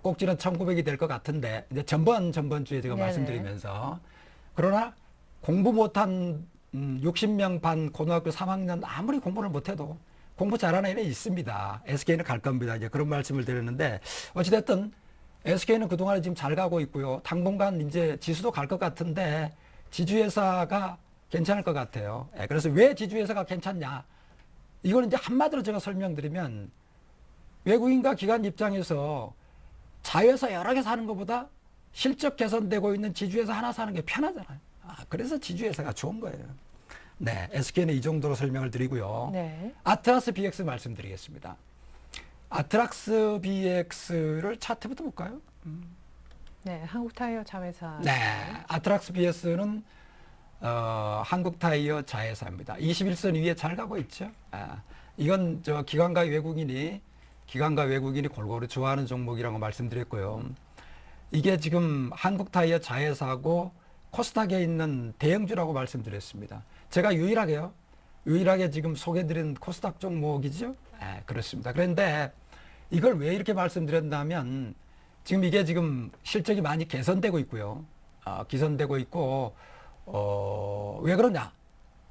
꼭지는 1900이 될 것 같은데 이제 전번 주에 제가 네네. 말씀드리면서 그러나 공부 못한 60명 반 고등학교 3학년 아무리 공부를 못해도 공부 잘하는 애는 있습니다. SK는 갈 겁니다. 이제 그런 말씀을 드렸는데 어찌됐든 SK는 그동안에 지금 잘 가고 있고요. 당분간 이제 지수도 갈 것 같은데 지주회사가 괜찮을 것 같아요. 예, 그래서 왜 지주회사가 괜찮냐? 이걸 이제 한마디로 제가 설명드리면 외국인과 기관 입장에서 자회사 여러 개 사는 것보다 실적 개선되고 있는 지주회사 하나 사는 게 편하잖아요. 그래서 지주회사가 좋은 거예요. 네, SK는 이 정도로 설명을 드리고요. 네. 아트라스 BX 말씀드리겠습니다. 아트락스 BX를 차트부터 볼까요? 네, 한국타이어 자회사. 네, 아트락스 BX는 한국타이어 자회사입니다. 21선 위에 잘 가고 있죠. 이건 저 기관과 외국인이 골고루 좋아하는 종목이라고 말씀드렸고요. 이게 지금 한국타이어 자회사고 코스닥에 있는 대형주라고 말씀드렸습니다. 제가 유일하게 지금 소개드린 코스닥 종목이죠. 그렇습니다. 그런데 이걸 왜 이렇게 말씀드렸냐면 지금 이게 지금 실적이 많이 개선되고 있고요. 개선되고 있고 왜 그러냐?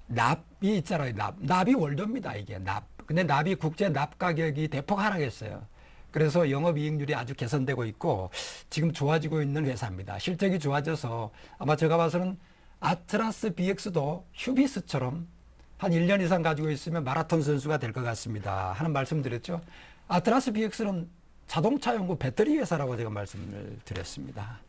납이 있잖아요. 납이 월도입니다. 이게 납. 근데 납이 국제 납 가격이 대폭 하락했어요. 그래서 영업이익률이 아주 개선되고 있고 지금 좋아지고 있는 회사입니다. 실적이 좋아져서 아마 제가 봐서는 아트라스 BX도 휴비스처럼 한 1년 이상 가지고 있으면 마라톤 선수가 될 것 같습니다. 하는 말씀 드렸죠. 아트라스 BX는 자동차 연구 배터리 회사라고 제가 말씀을 드렸습니다.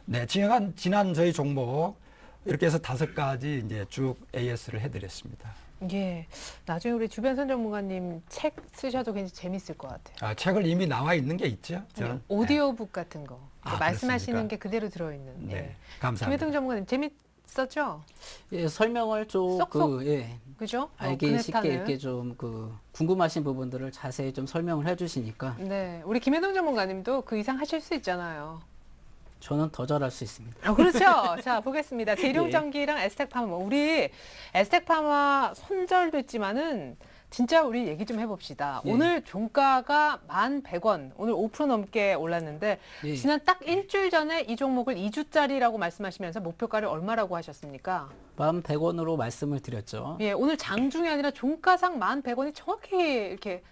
네, 지난 저희 종목 이렇게 해서 5가지 이제 쭉 AS를 해드렸습니다. 예. 나중에 우리 주변선 전문가님 책 쓰셔도 굉장히 재밌을 것 같아요. 책을 이미 나와 있는 게 있죠. 저는. 오디오북 같은 거. 말씀하시는 그렇습니까? 게 그대로 들어있는. 네, 예. 감사합니다. 김혜동 전문가님 재밌었죠? 예, 설명을 좀 쏙쏙. 예, 그죠? 알기 쉽게 그네타는. 이렇게 좀 궁금하신 부분들을 자세히 좀 설명을 해주시니까 네. 우리 김혜동 전문가님도 그 이상 하실 수 있잖아요. 저는 더 잘할 수 있습니다. 그렇죠. 자, 보겠습니다. 네. 대룡전기랑 에스텍파마. 우리 에스텍파마 손절됐지만은 진짜 우리 얘기 좀 해봅시다. 예. 오늘 종가가 1,100원, 오늘 5% 넘게 올랐는데 예. 지난 딱 일주일 전에 이 종목을 2주짜리라고 말씀하시면서 목표가를 얼마라고 하셨습니까? 1,100원으로 말씀을 드렸죠. 예, 오늘 장중이 아니라 종가상 1,100원이 정확히 이렇게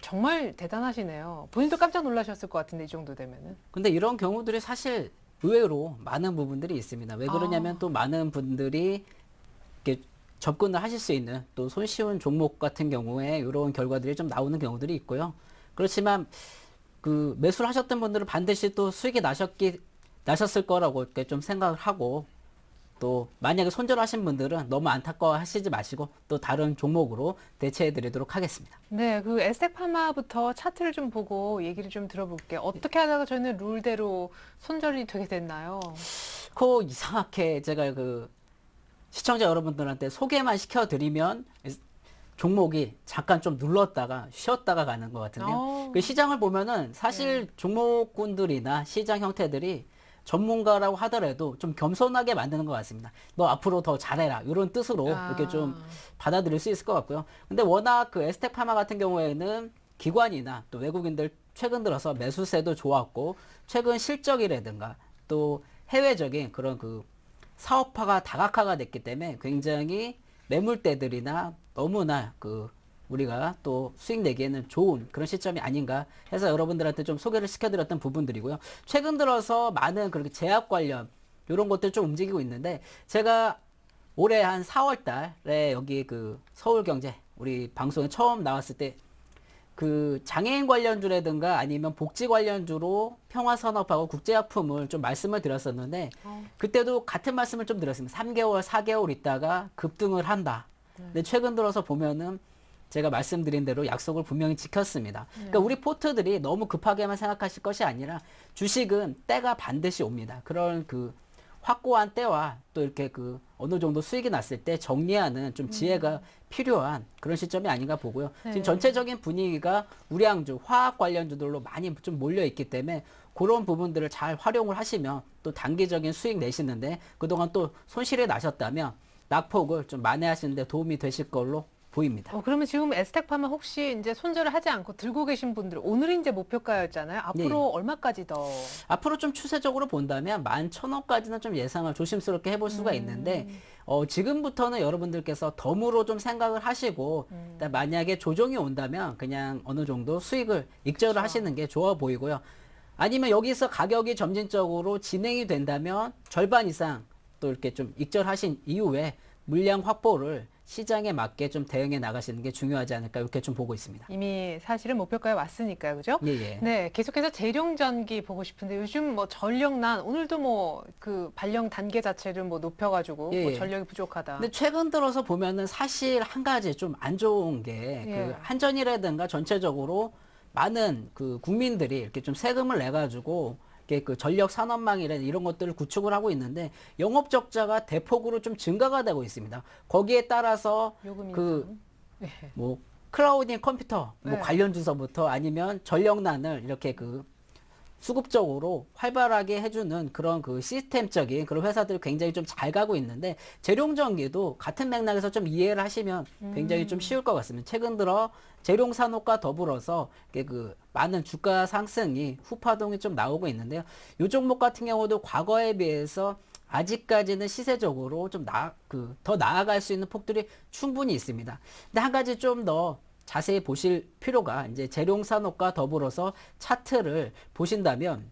정말 대단하시네요. 본인도 깜짝 놀라셨을 것 같은데 이 정도 되면은. 근데 이런 경우들이 사실 의외로 많은 부분들이 있습니다. 왜 그러냐면 또 많은 분들이 이렇게 접근을 하실 수 있는 또 손쉬운 종목 같은 경우에 이런 결과들이 좀 나오는 경우들이 있고요. 그렇지만 그 매수를 하셨던 분들은 반드시 또 수익이 나셨을 거라고 이렇게 좀 생각을 하고 또 만약에 손절하신 분들은 너무 안타까워하시지 마시고 또 다른 종목으로 대체해 드리도록 하겠습니다. 네, 그 에스텍파마부터 차트를 좀 보고 얘기를 좀 들어볼게요. 어떻게 하다가 저희는 룰대로 손절이 되게 됐나요? 그 이상하게 제가 그 시청자 여러분들한테 소개만 시켜드리면 종목이 잠깐 좀 눌렀다가 쉬었다가 가는 것 같은데요. 그 시장을 보면은 사실 종목군들이나 시장 형태들이 전문가라고 하더라도 좀 겸손하게 만드는 것 같습니다. 너 앞으로 더 잘해라. 이런 뜻으로 이렇게 좀 받아들일 수 있을 것 같고요. 근데 워낙 그 에스텍파마 같은 경우에는 기관이나 또 외국인들 최근 들어서 매수세도 좋았고 최근 실적이라든가 또 해외적인 그런 그 사업화가 다각화가 됐기 때문에 굉장히 매물대들이나 너무나 그 우리가 또 수익 내기에는 좋은 그런 시점이 아닌가 해서 여러분들한테 좀 소개를 시켜드렸던 부분들이고요. 최근 들어서 많은 그렇게 제약 관련 이런 것들 좀 움직이고 있는데 제가 올해 한 4월 달에 여기 그 서울경제 우리 방송에 처음 나왔을 때 그 장애인 관련주라든가 아니면 복지 관련주로 평화산업하고 국제약품을 좀 말씀을 드렸었는데 그때도 같은 말씀을 좀 드렸습니다. 3개월, 4개월 있다가 급등을 한다. 근데 최근 들어서 보면은 제가 말씀드린 대로 약속을 분명히 지켰습니다. 그러니까 우리 포트들이 너무 급하게만 생각하실 것이 아니라 주식은 때가 반드시 옵니다. 그런 그 확고한 때와 또 이렇게 그 어느 정도 수익이 났을 때 정리하는 좀 지혜가 필요한 그런 시점이 아닌가 보고요. 지금 전체적인 분위기가 우량주, 화학 관련주들로 많이 좀 몰려 있기 때문에 그런 부분들을 잘 활용을 하시면 또 단기적인 수익 내시는데 그동안 또 손실이 나셨다면 낙폭을 좀 만회하시는 데 도움이 되실 걸로 보입니다. 그러면 지금 에스텍팜은 혹시 이제 손절을 하지 않고 들고 계신 분들, 오늘이 이제 목표가였잖아요. 앞으로 얼마까지 더? 앞으로 좀 추세적으로 본다면 11,000원까지는 좀 예상을 조심스럽게 해볼 수가 있는데 지금부터는 여러분들께서 덤으로 좀 생각을 하시고 일단 만약에 조정이 온다면 그냥 어느 정도 수익을 익절을 그렇죠. 하시는 게 좋아 보이고요. 아니면 여기서 가격이 점진적으로 진행이 된다면 절반 이상 또 이렇게 좀 익절하신 이후에 물량 확보를 시장에 맞게 좀 대응해 나가시는 게 중요하지 않을까 이렇게 좀 보고 있습니다. 이미 사실은 목표가에 왔으니까요, 그죠? 예, 예. 네, 계속해서 재룡전기 보고 싶은데 요즘 뭐 전력난 오늘도 뭐 그 발령 단계 자체를 뭐 높여가지고 예, 뭐 예. 전력이 부족하다. 근데 최근 들어서 보면은 사실 한 가지 좀 안 좋은 게 예. 그 한전이라든가 전체적으로 많은 그 국민들이 이렇게 좀 세금을 내 가지고 이렇게 그 전력 산업망이라든 이런 것들을 구축을 하고 있는데 영업 적자가 대폭으로 좀 증가가 되고 있습니다. 거기에 따라서 요금 그 인상. 네. 뭐 클라우딩 컴퓨터 뭐 네. 관련 주소부터 아니면 전력난을 이렇게 그 수급적으로 활발하게 해주는 그런 그 시스템적인 그런 회사들이 굉장히 좀 잘 가고 있는데 재룡전기도 같은 맥락에서 좀 이해를 하시면 굉장히 좀 쉬울 것 같습니다. 최근 들어 재룡산업과 더불어서 이렇게 그 많은 주가 상승이 후파동이 좀 나오고 있는데요. 이 종목 같은 경우도 과거에 비해서 아직까지는 시세적으로 좀 더 나아갈 수 있는 폭들이 충분히 있습니다. 근데 한 가지 좀 더 자세히 보실 필요가 이제 재룡산업과 더불어서 차트를 보신다면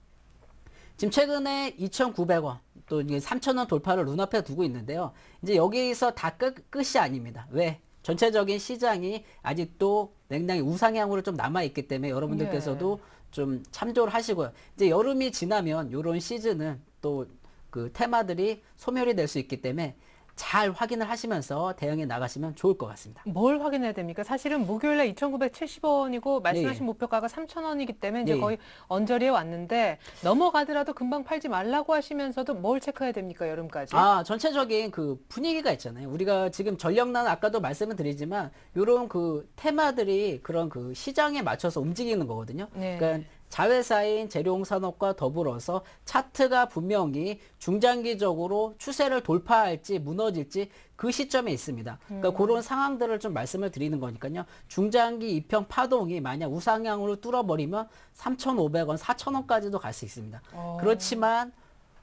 지금 최근에 2,900원 또 이게 3,000원 돌파를 눈앞에 두고 있는데요. 이제 여기서 다 끝이 아닙니다. 왜? 전체적인 시장이 아직도 맥락이 우상향으로 좀 남아있기 때문에 여러분들께서도 좀 참조를 하시고요. 이제 여름이 지나면 이런 시즌은 또 그 테마들이 소멸이 될 수 있기 때문에 잘 확인을 하시면서 대응해 나가시면 좋을 것 같습니다. 뭘 확인해야 됩니까? 사실은 목요일에 2,970원이고 말씀하신 예, 예. 목표가가 3,000원이기 때문에 이제 예, 예. 거의 언저리에 왔는데 넘어가더라도 금방 팔지 말라고 하시면서도 뭘 체크해야 됩니까? 여름까지? 전체적인 그 분위기가 있잖아요. 우리가 지금 전력난 아까도 말씀을 드리지만 요런 그 테마들이 그런 그 시장에 맞춰서 움직이는 거거든요. 네. 그러니까 자회사인 재룡산업과 더불어서 차트가 분명히 중장기적으로 추세를 돌파할지 무너질지 그 시점에 있습니다. 그러니까 그런 상황들을 좀 말씀을 드리는 거니까요. 중장기 이평 파동이 만약 우상향으로 뚫어버리면 3,500원, 4,000원까지도 갈 수 있습니다. 그렇지만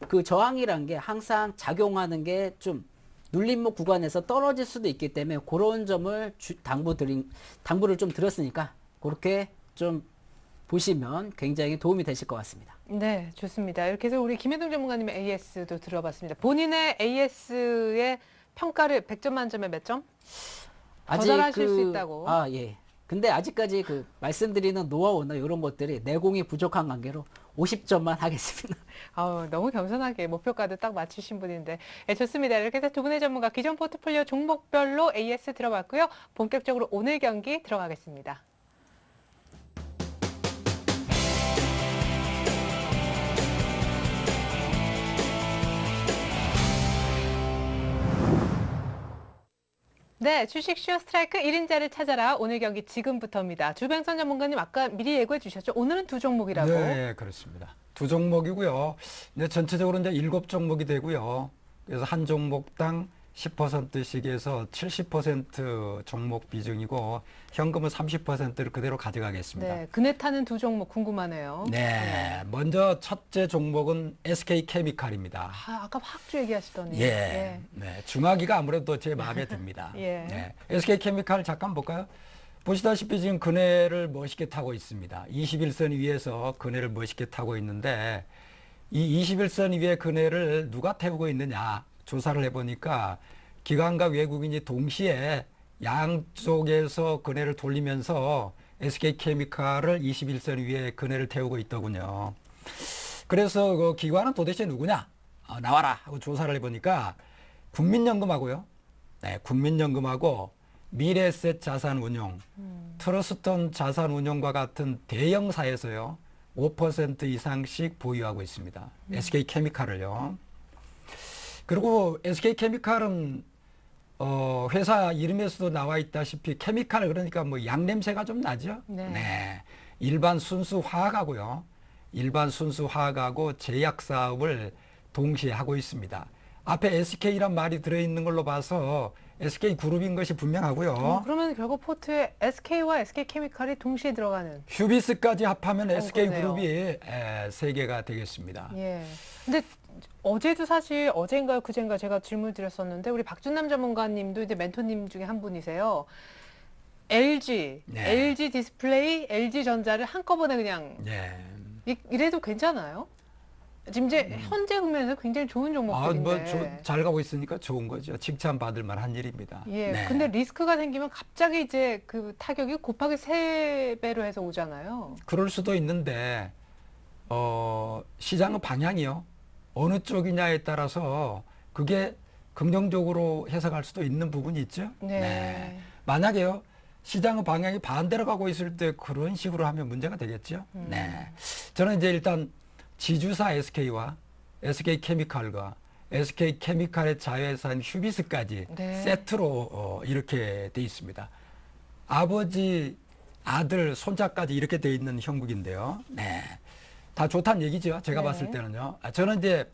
그 저항이란 게 항상 작용하는 게 좀 눌림목 구간에서 떨어질 수도 있기 때문에 그런 점을 당부를 좀 드렸으니까 그렇게 좀 보시면 굉장히 도움이 되실 것 같습니다. 네, 좋습니다. 이렇게 해서 우리 김혜동 전문가님의 AS도 들어봤습니다. 본인의 AS의 평가를 100점 만점에 몇 점? 거절하실 수 있다고. 예. 근데 아직까지 그 말씀드리는 노하우나 이런 것들이 내공이 부족한 관계로 50점만 하겠습니다. 너무 겸손하게 목표가도 딱 맞추신 분인데. 네, 좋습니다. 이렇게 해서 두 분의 전문가 기존 포트폴리오 종목별로 AS 들어봤고요. 본격적으로 오늘 경기 들어가겠습니다. 네, 주식쇼 스트라이크 1인자를 찾아라. 오늘 경기 지금부터입니다. 주병선 전문가님 아까 미리 예고해 주셨죠? 오늘은 두 종목이라고. 네, 그렇습니다. 두 종목이고요. 이제 전체적으로 이제 7종목이 되고요. 그래서 한 종목당 10%씩 해서 70% 종목 비중이고 현금은 30%를 그대로 가져가겠습니다. 네, 그네 타는 두 종목 궁금하네요. 네, 먼저 첫째 종목은 SK케미칼입니다. 아까 확주 얘기하시더니. 예, 네, 중화기가 아무래도 제 마음에 듭니다. 예. 네, SK케미칼 잠깐 볼까요? 보시다시피 지금 그네를 멋있게 타고 있습니다. 21선 위에서 그네를 멋있게 타고 있는데 이 21선 위에 그네를 누가 태우고 있느냐 조사를 해보니까 기관과 외국인이 동시에 양쪽에서 그네를 돌리면서 SK케미칼을 21선 위에 그네를 태우고 있더군요. 그래서 그 기관은 도대체 누구냐? 나와라 하고 조사를 해보니까 국민연금하고요. 네, 국민연금하고 미래에셋 자산운용, 트러스톤 자산운용과 같은 대형사에서요. 5% 이상씩 보유하고 있습니다. SK케미칼을요. 그리고 SK케미칼은 회사 이름에서도 나와 있다시피 케미칼 그러니까 뭐 양냄새가 좀 나죠. 네. 일반 순수 화학하고요. 일반 순수 화학하고 제약 사업을 동시에 하고 있습니다. 앞에 SK란 말이 들어있는 걸로 봐서 SK 그룹인 것이 분명하고요. 그러면 결국 포트에 SK와 SK케미칼이 동시에 들어가는. 휴비스까지 합하면 SK 그러네요. 그룹이 세 개가 되겠습니다. 예. 근데 어제도 사실 어젠가요, 그젠가 제가 질문 드렸었는데 우리 박준남 전문가님도 이제 멘토님 중에 한 분이세요. LG, 네. LG 디스플레이, LG 전자를 한꺼번에 그냥 예. 이래도 괜찮아요? 지금 이제 현재 국면에서 굉장히 좋은 종목들인데. 잘 가고 있으니까 좋은 거죠. 칭찬받을 만한 일입니다. 예. 네. 근데 리스크가 생기면 갑자기 이제 그 타격이 곱하기 3배로 해서 오잖아요. 그럴 수도 있는데 시장의 방향이요. 어느 쪽이냐에 따라서 그게 긍정적으로 해석할 수도 있는 부분이 있죠. 네. 만약에요. 시장의 방향이 반대로 가고 있을 때 그런 식으로 하면 문제가 되겠죠. 네. 저는 이제 일단 지주사 SK와 SK케미칼과 SK케미칼의 자회사인 휴비스까지 네. 세트로 이렇게 돼 있습니다. 아버지, 아들, 손자까지 이렇게 돼 있는 형국인데요. 네. 다 좋다는 얘기죠. 제가 네. 봤을 때는요. 저는 이제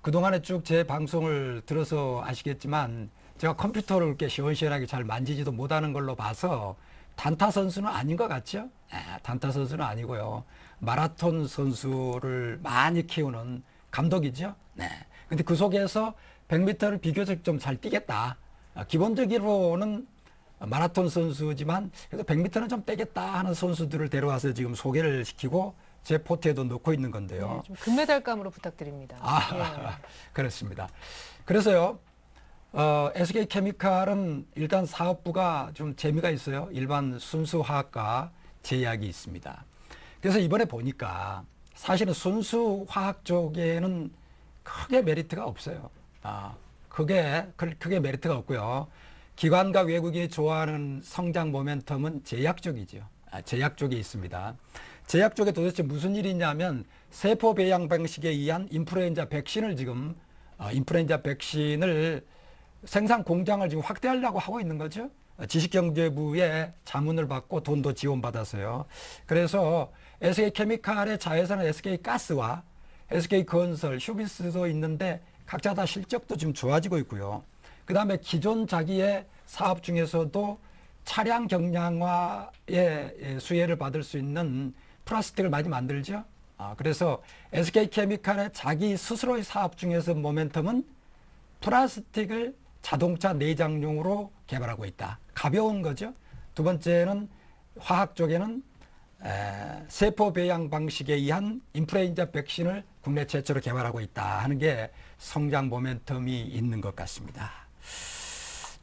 그동안에 쭉 제 방송을 들어서 아시겠지만 제가 컴퓨터를 그렇게 시원시원하게 잘 만지지도 못하는 걸로 봐서 단타 선수는 아닌 것 같죠? 단타 선수는 아니고요. 마라톤 선수를 많이 키우는 감독이죠. 네. 근데 그 속에서 100m를 비교적 좀 잘 뛰겠다. 기본적으로는 마라톤 선수지만 그래도 100m는 좀 떼겠다 하는 선수들을 데려와서 지금 소개를 시키고 제 포트에도 넣고 있는 건데요. 네, 좀 금메달감으로 부탁드립니다. 그렇습니다. 그래서요, SK케미칼은 일단 사업부가 좀 재미가 있어요. 일반 순수화학과 제약이 있습니다. 그래서 이번에 보니까 사실은 순수화학 쪽에는 크게 메리트가 없어요. 크게 메리트가 없고요. 기관과 외국인이 좋아하는 성장 모멘텀은 제약 쪽이죠. 제약 쪽에 있습니다. 제약 쪽에 도대체 무슨 일이 있냐면 세포 배양 방식에 의한 인플루엔자 백신을 지금 인플루엔자 백신을 생산 공장을 지금 확대하려고 하고 있는 거죠. 지식경제부의 자문을 받고 돈도 지원받아서요. 그래서 SK케미칼의 자회사는 SK가스와 SK건설, 휴비스도 있는데 각자 다 실적도 지금 좋아지고 있고요. 그 다음에 기존 자기의 사업 중에서도 차량 경량화의 수혜를 받을 수 있는 플라스틱을 많이 만들죠. 그래서 SK케미칼의 자기 스스로의 사업 중에서 모멘텀은 플라스틱을 자동차 내장용으로 개발하고 있다. 가벼운 거죠. 두 번째는 화학 쪽에는 세포 배양 방식에 의한 인플루엔자 백신을 국내 최초로 개발하고 있다 하는 게 성장 모멘텀이 있는 것 같습니다.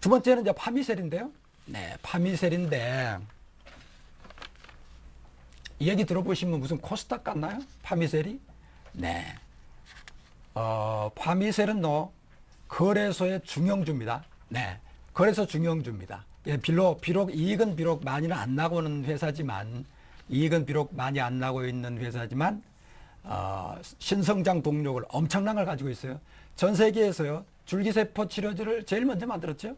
두 번째는 이제 파미셀인데요. 네, 파미셀인데 이 얘기 들어보시면 무슨 코스닥 같나요? 파미셀이? 네. 파미셀은 거래소의 중형주입니다. 네. 거래소 중형주입니다. 비록 이익은 비록 많이는 안 나고는 회사지만 이익은 비록 많이 안 나고 있는 회사지만 신성장 동력을 엄청난 걸 가지고 있어요. 전 세계에서요. 줄기세포 치료제를 제일 먼저 만들었죠.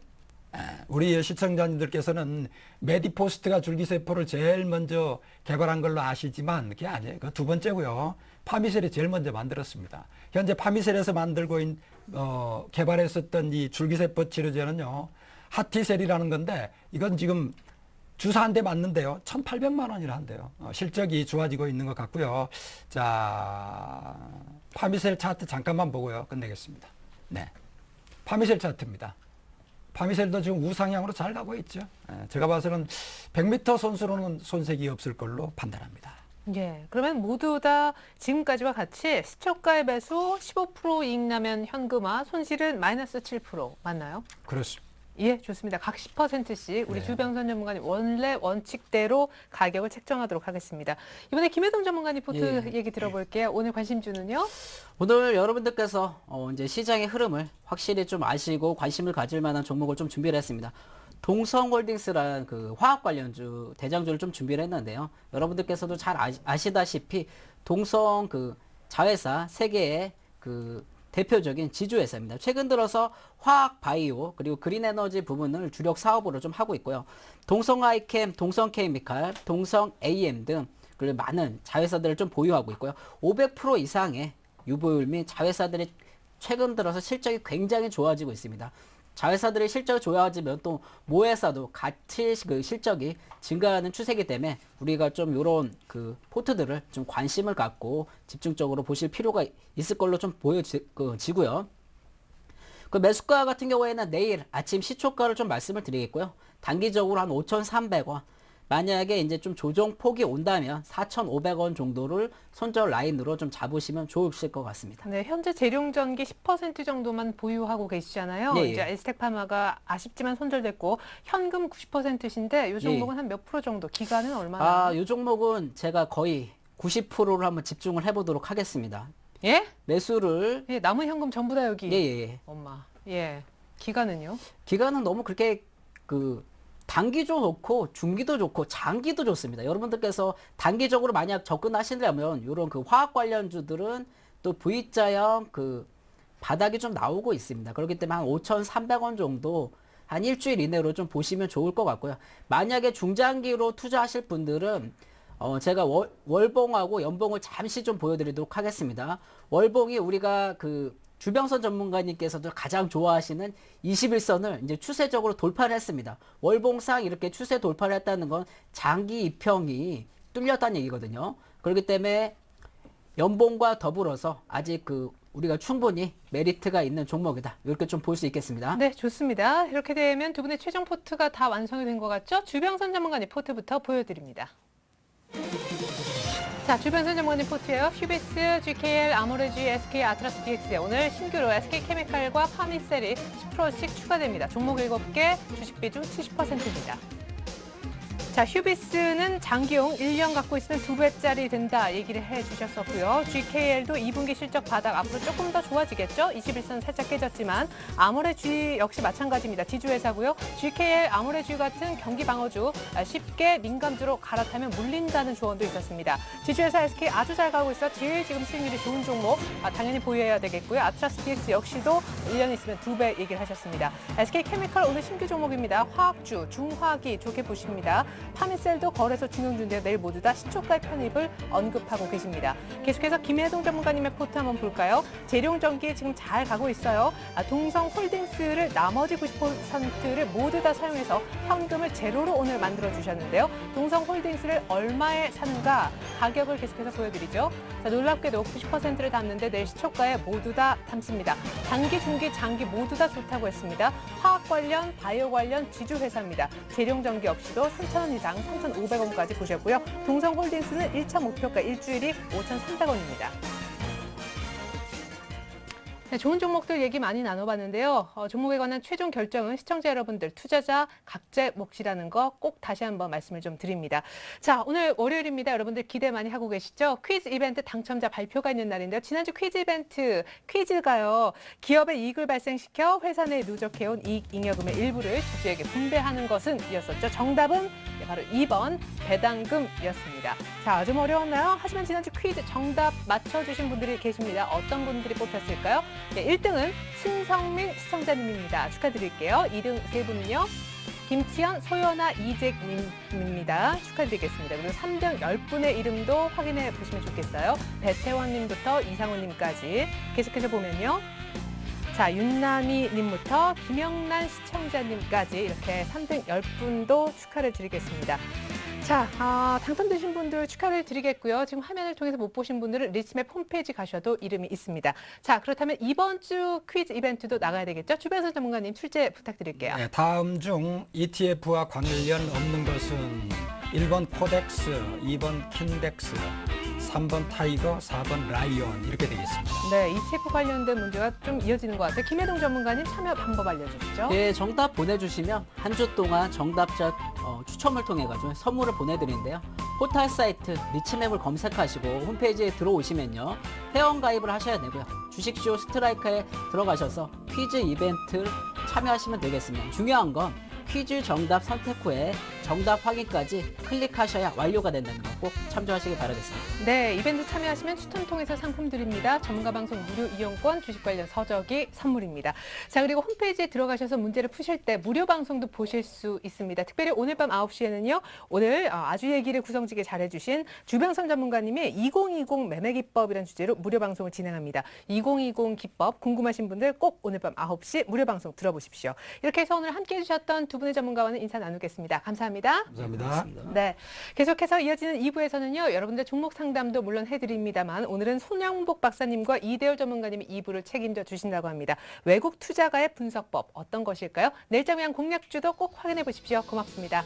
우리 시청자님들께서는 메디포스트가 줄기세포를 제일 먼저 개발한 걸로 아시지만 그게 아니에요. 그 두 번째고요. 파미셀이 제일 먼저 만들었습니다. 현재 파미셀에서 만들고 개발했었던 이 줄기세포 치료제는요. 하티셀이라는 건데 이건 지금 주사 한 대 맞는데요. 1,800만 원이라 한대요. 실적이 좋아지고 있는 것 같고요. 자, 파미셀 차트 잠깐만 보고요. 끝내겠습니다. 네. 파미셀 차트입니다. 파미셀도 지금 우상향으로 잘 가고 있죠. 제가 봐서는 100m 선수로는 손색이 없을 걸로 판단합니다. 예, 그러면 모두 다 지금까지와 같이 시초가의 배수 15% 이익 나면 현금화, 손실은 마이너스 7% 맞나요? 그렇습니다. 예, 좋습니다. 각 10%씩 우리 네. 주병선 전문가님 원래 원칙대로 가격을 책정하도록 하겠습니다. 이번에 김혜동 전문가님 포트 얘기 들어볼게요. 오늘 관심주는요? 오늘 여러분들께서 이제 시장의 흐름을 확실히 좀 아시고 관심을 가질 만한 종목을 좀 준비를 했습니다. 동성홀딩스라는 그 화학 관련주 대장주를 좀 준비를 했는데요. 여러분들께서도 잘 아시다시피 동성 그 자회사 세계의 그 대표적인 지주회사입니다. 최근 들어서 화학 바이오 그리고 그린 에너지 부분을 주력 사업으로 좀 하고 있고요. 동성 아이캠, 동성 케미칼, 동성 AM 등 그리고 많은 자회사들을 좀 보유하고 있고요. 500% 이상의 유보율 및 자회사들의 최근 들어서 실적이 굉장히 좋아지고 있습니다. 자회사들의 실적이 좋아지면 또 모회사도 같이 그 실적이 증가하는 추세이기 때문에 우리가 좀 이런 그 포트들을 좀 관심을 갖고 집중적으로 보실 필요가 있을 걸로 좀 보여지고요. 그 매수가 같은 경우에는 내일 아침 시초가를 좀 말씀을 드리겠고요. 단기적으로 한 5,300원. 만약에 이제 좀 조정폭이 온다면 4,500원 정도를 손절 라인으로 좀 잡으시면 좋으실 것 같습니다. 네, 현재 재룡전기 10% 정도만 보유하고 계시잖아요. 예, 예. 이제 에스텍파마가 아쉽지만 손절됐고 현금 90%신데 이 종목은 예. 한 몇 프로 정도? 기간은 얼마나? 이 종목은 제가 거의 90%를 한번 집중을 해보도록 하겠습니다. 예? 매수를 예, 남은 현금 전부 다 여기. 예. 엄마. 예. 기간은요? 기간은 너무 그렇게 그 단기도 좋고 중기도 좋고 장기도 좋습니다. 여러분들께서 단기적으로 만약 접근하시려면 이런 그 화학 관련주들은 또 V자형 그 바닥이 좀 나오고 있습니다. 그렇기 때문에 한 5,300원 정도 한 일주일 이내로 좀 보시면 좋을 것 같고요. 만약에 중장기로 투자하실 분들은 제가 월봉하고 연봉을 잠시 좀 보여드리도록 하겠습니다. 월봉이 우리가 그 주병선 전문가님께서도 가장 좋아하시는 21선을 이제 추세적으로 돌파를 했습니다. 월봉상 이렇게 추세 돌파를 했다는 건 장기 이평이 뚫렸다는 얘기거든요. 그렇기 때문에 연봉과 더불어서 아직 그 우리가 충분히 메리트가 있는 종목이다. 이렇게 좀 볼 수 있겠습니다. 네, 좋습니다. 이렇게 되면 두 분의 최종 포트가 다 완성이 된 것 같죠? 주병선 전문가님 포트부터 보여드립니다. 자, 주변선 전문가님 포트예요. 휴비스, GKL, 아모레지, SK, 아트라스 DX. 오늘 신규로 SK케미칼과 파미셀이 10%씩 추가됩니다. 종목 7개, 주식 비중 70%입니다. 자, 휴비스는 장기용 1년 갖고 있으면 2배짜리 된다 얘기를 해주셨었고요. GKL도 2분기 실적 바닥 앞으로 조금 더 좋아지겠죠. 21선 살짝 깨졌지만 아모레지 역시 마찬가지입니다. 지주회사고요. GKL, 아모레지 같은 경기 방어주 쉽게 민감주로 갈아타면 물린다는 조언도 있었습니다. 지주회사 SK 아주 잘 가고 있어 제일 지금 수익률이 좋은 종목 당연히 보유해야 되겠고요. 아트라스 DX 역시도 1년 있으면 2배 얘기를 하셨습니다. SK케미칼 오늘 신규 종목입니다. 화학주, 중화기 좋게 보십니다. 파미셀도 거래소 중형주인데요. 내일 모두 다 시초가의 편입을 언급하고 계십니다. 계속해서 김혜동 전문가님의 포트 한번 볼까요? 재룡전기 지금 잘 가고 있어요. 동성홀딩스를 나머지 90%를 모두 다 사용해서 현금을 제로로 오늘 만들어주셨는데요. 동성홀딩스를 얼마에 사는가 가격을 계속해서 보여드리죠. 자, 놀랍게도 90%를 담는데 내일 시초가에 모두 다 담습니다. 단기, 중기, 장기 모두 다 좋다고 했습니다. 화학 관련, 바이오 관련 지주회사입니다. 재룡전기 역시도 3,000원 이상 3,500원까지 보셨고요. 동성홀딩스는 1차 목표가 일주일이 5,300원입니다. 네, 좋은 종목들 얘기 많이 나눠봤는데요. 종목에 관한 최종 결정은 시청자 여러분들, 투자자 각자의 몫이라는 거 꼭 다시 한번 말씀을 좀 드립니다. 자, 오늘 월요일입니다. 여러분들 기대 많이 하고 계시죠? 퀴즈 이벤트 당첨자 발표가 있는 날인데요. 지난주 퀴즈 이벤트, 퀴즈가요. 기업의 이익을 발생시켜 회사 내에 누적해온 이익 잉여금의 일부를 주주에게 분배하는 것은 이었었죠. 정답은 바로 2번 배당금이었습니다. 자, 좀 어려웠나요? 하지만 지난주 퀴즈 정답 맞춰주신 분들이 계십니다. 어떤 분들이 뽑혔을까요? 네, 1등은 신성민 시청자님입니다. 축하드릴게요. 2등 세 분은요. 김치현, 소연아, 이재님입니다. 축하드리겠습니다. 그리고 3등 10분의 이름도 확인해 보시면 좋겠어요. 배태원님부터 이상호님까지 계속해서 보면요. 자, 윤남이님부터 김영란 시청자님까지 이렇게 3등 10분도 축하를 드리겠습니다. 자, 당첨되신 분들 축하를 드리겠고요. 지금 화면을 통해서 못 보신 분들은 리치맵 홈페이지 가셔도 이름이 있습니다. 자, 그렇다면 이번 주 퀴즈 이벤트도 나가야 되겠죠? 주변선 전문가님 출제 부탁드릴게요. 네, 다음 중 ETF와 관련 없는 것은 1번 코덱스, 2번 킨덱스, 3번 타이거, 4번 라이온 이렇게 되겠습니다. 네, ETF 관련된 문제가 좀 이어지는 것 같아요. 김혜동 전문가님 참여 방법 알려주시죠. 네, 정답 보내주시면 한 주 동안 정답자 추첨을 통해 가지고 선물을 보내드리는데요. 포털 사이트 리치맵을 검색하시고 홈페이지에 들어오시면요. 회원 가입을 하셔야 되고요. 주식쇼 스트라이크에 들어가셔서 퀴즈 이벤트를 참여하시면 되겠습니다. 중요한 건 퀴즈 정답 선택 후에 정답 확인까지 클릭하셔야 완료가 된다는 거 꼭 참조하시기 바라겠습니다. 네, 이벤트 참여하시면 추첨 통해서 상품 드립니다. 전문가 방송 무료 이용권, 주식 관련 서적이 선물입니다. 자, 그리고 홈페이지에 들어가셔서 문제를 푸실 때 무료 방송도 보실 수 있습니다. 특별히 오늘 밤 9시에는요. 오늘 아주 얘기를 구성지게 잘해주신 주병선 전문가님이 2020 매매 기법이라는 주제로 무료 방송을 진행합니다. 2020 기법 궁금하신 분들 꼭 오늘 밤 9시 무료 방송 들어보십시오. 이렇게 해서 오늘 함께해 주셨던 두 분의 전문가와는 인사 나누겠습니다. 감사합니다. 감사합니다. 네, 계속해서 이어지는 2부에서는요. 여러분들 종목 상담도 물론 해드립니다만 오늘은 손영복 박사님과 이대열 전문가님이 2부를 책임져 주신다고 합니다. 외국 투자가의 분석법 어떤 것일까요? 내일장 위한 공략주도 꼭 확인해 보십시오. 고맙습니다.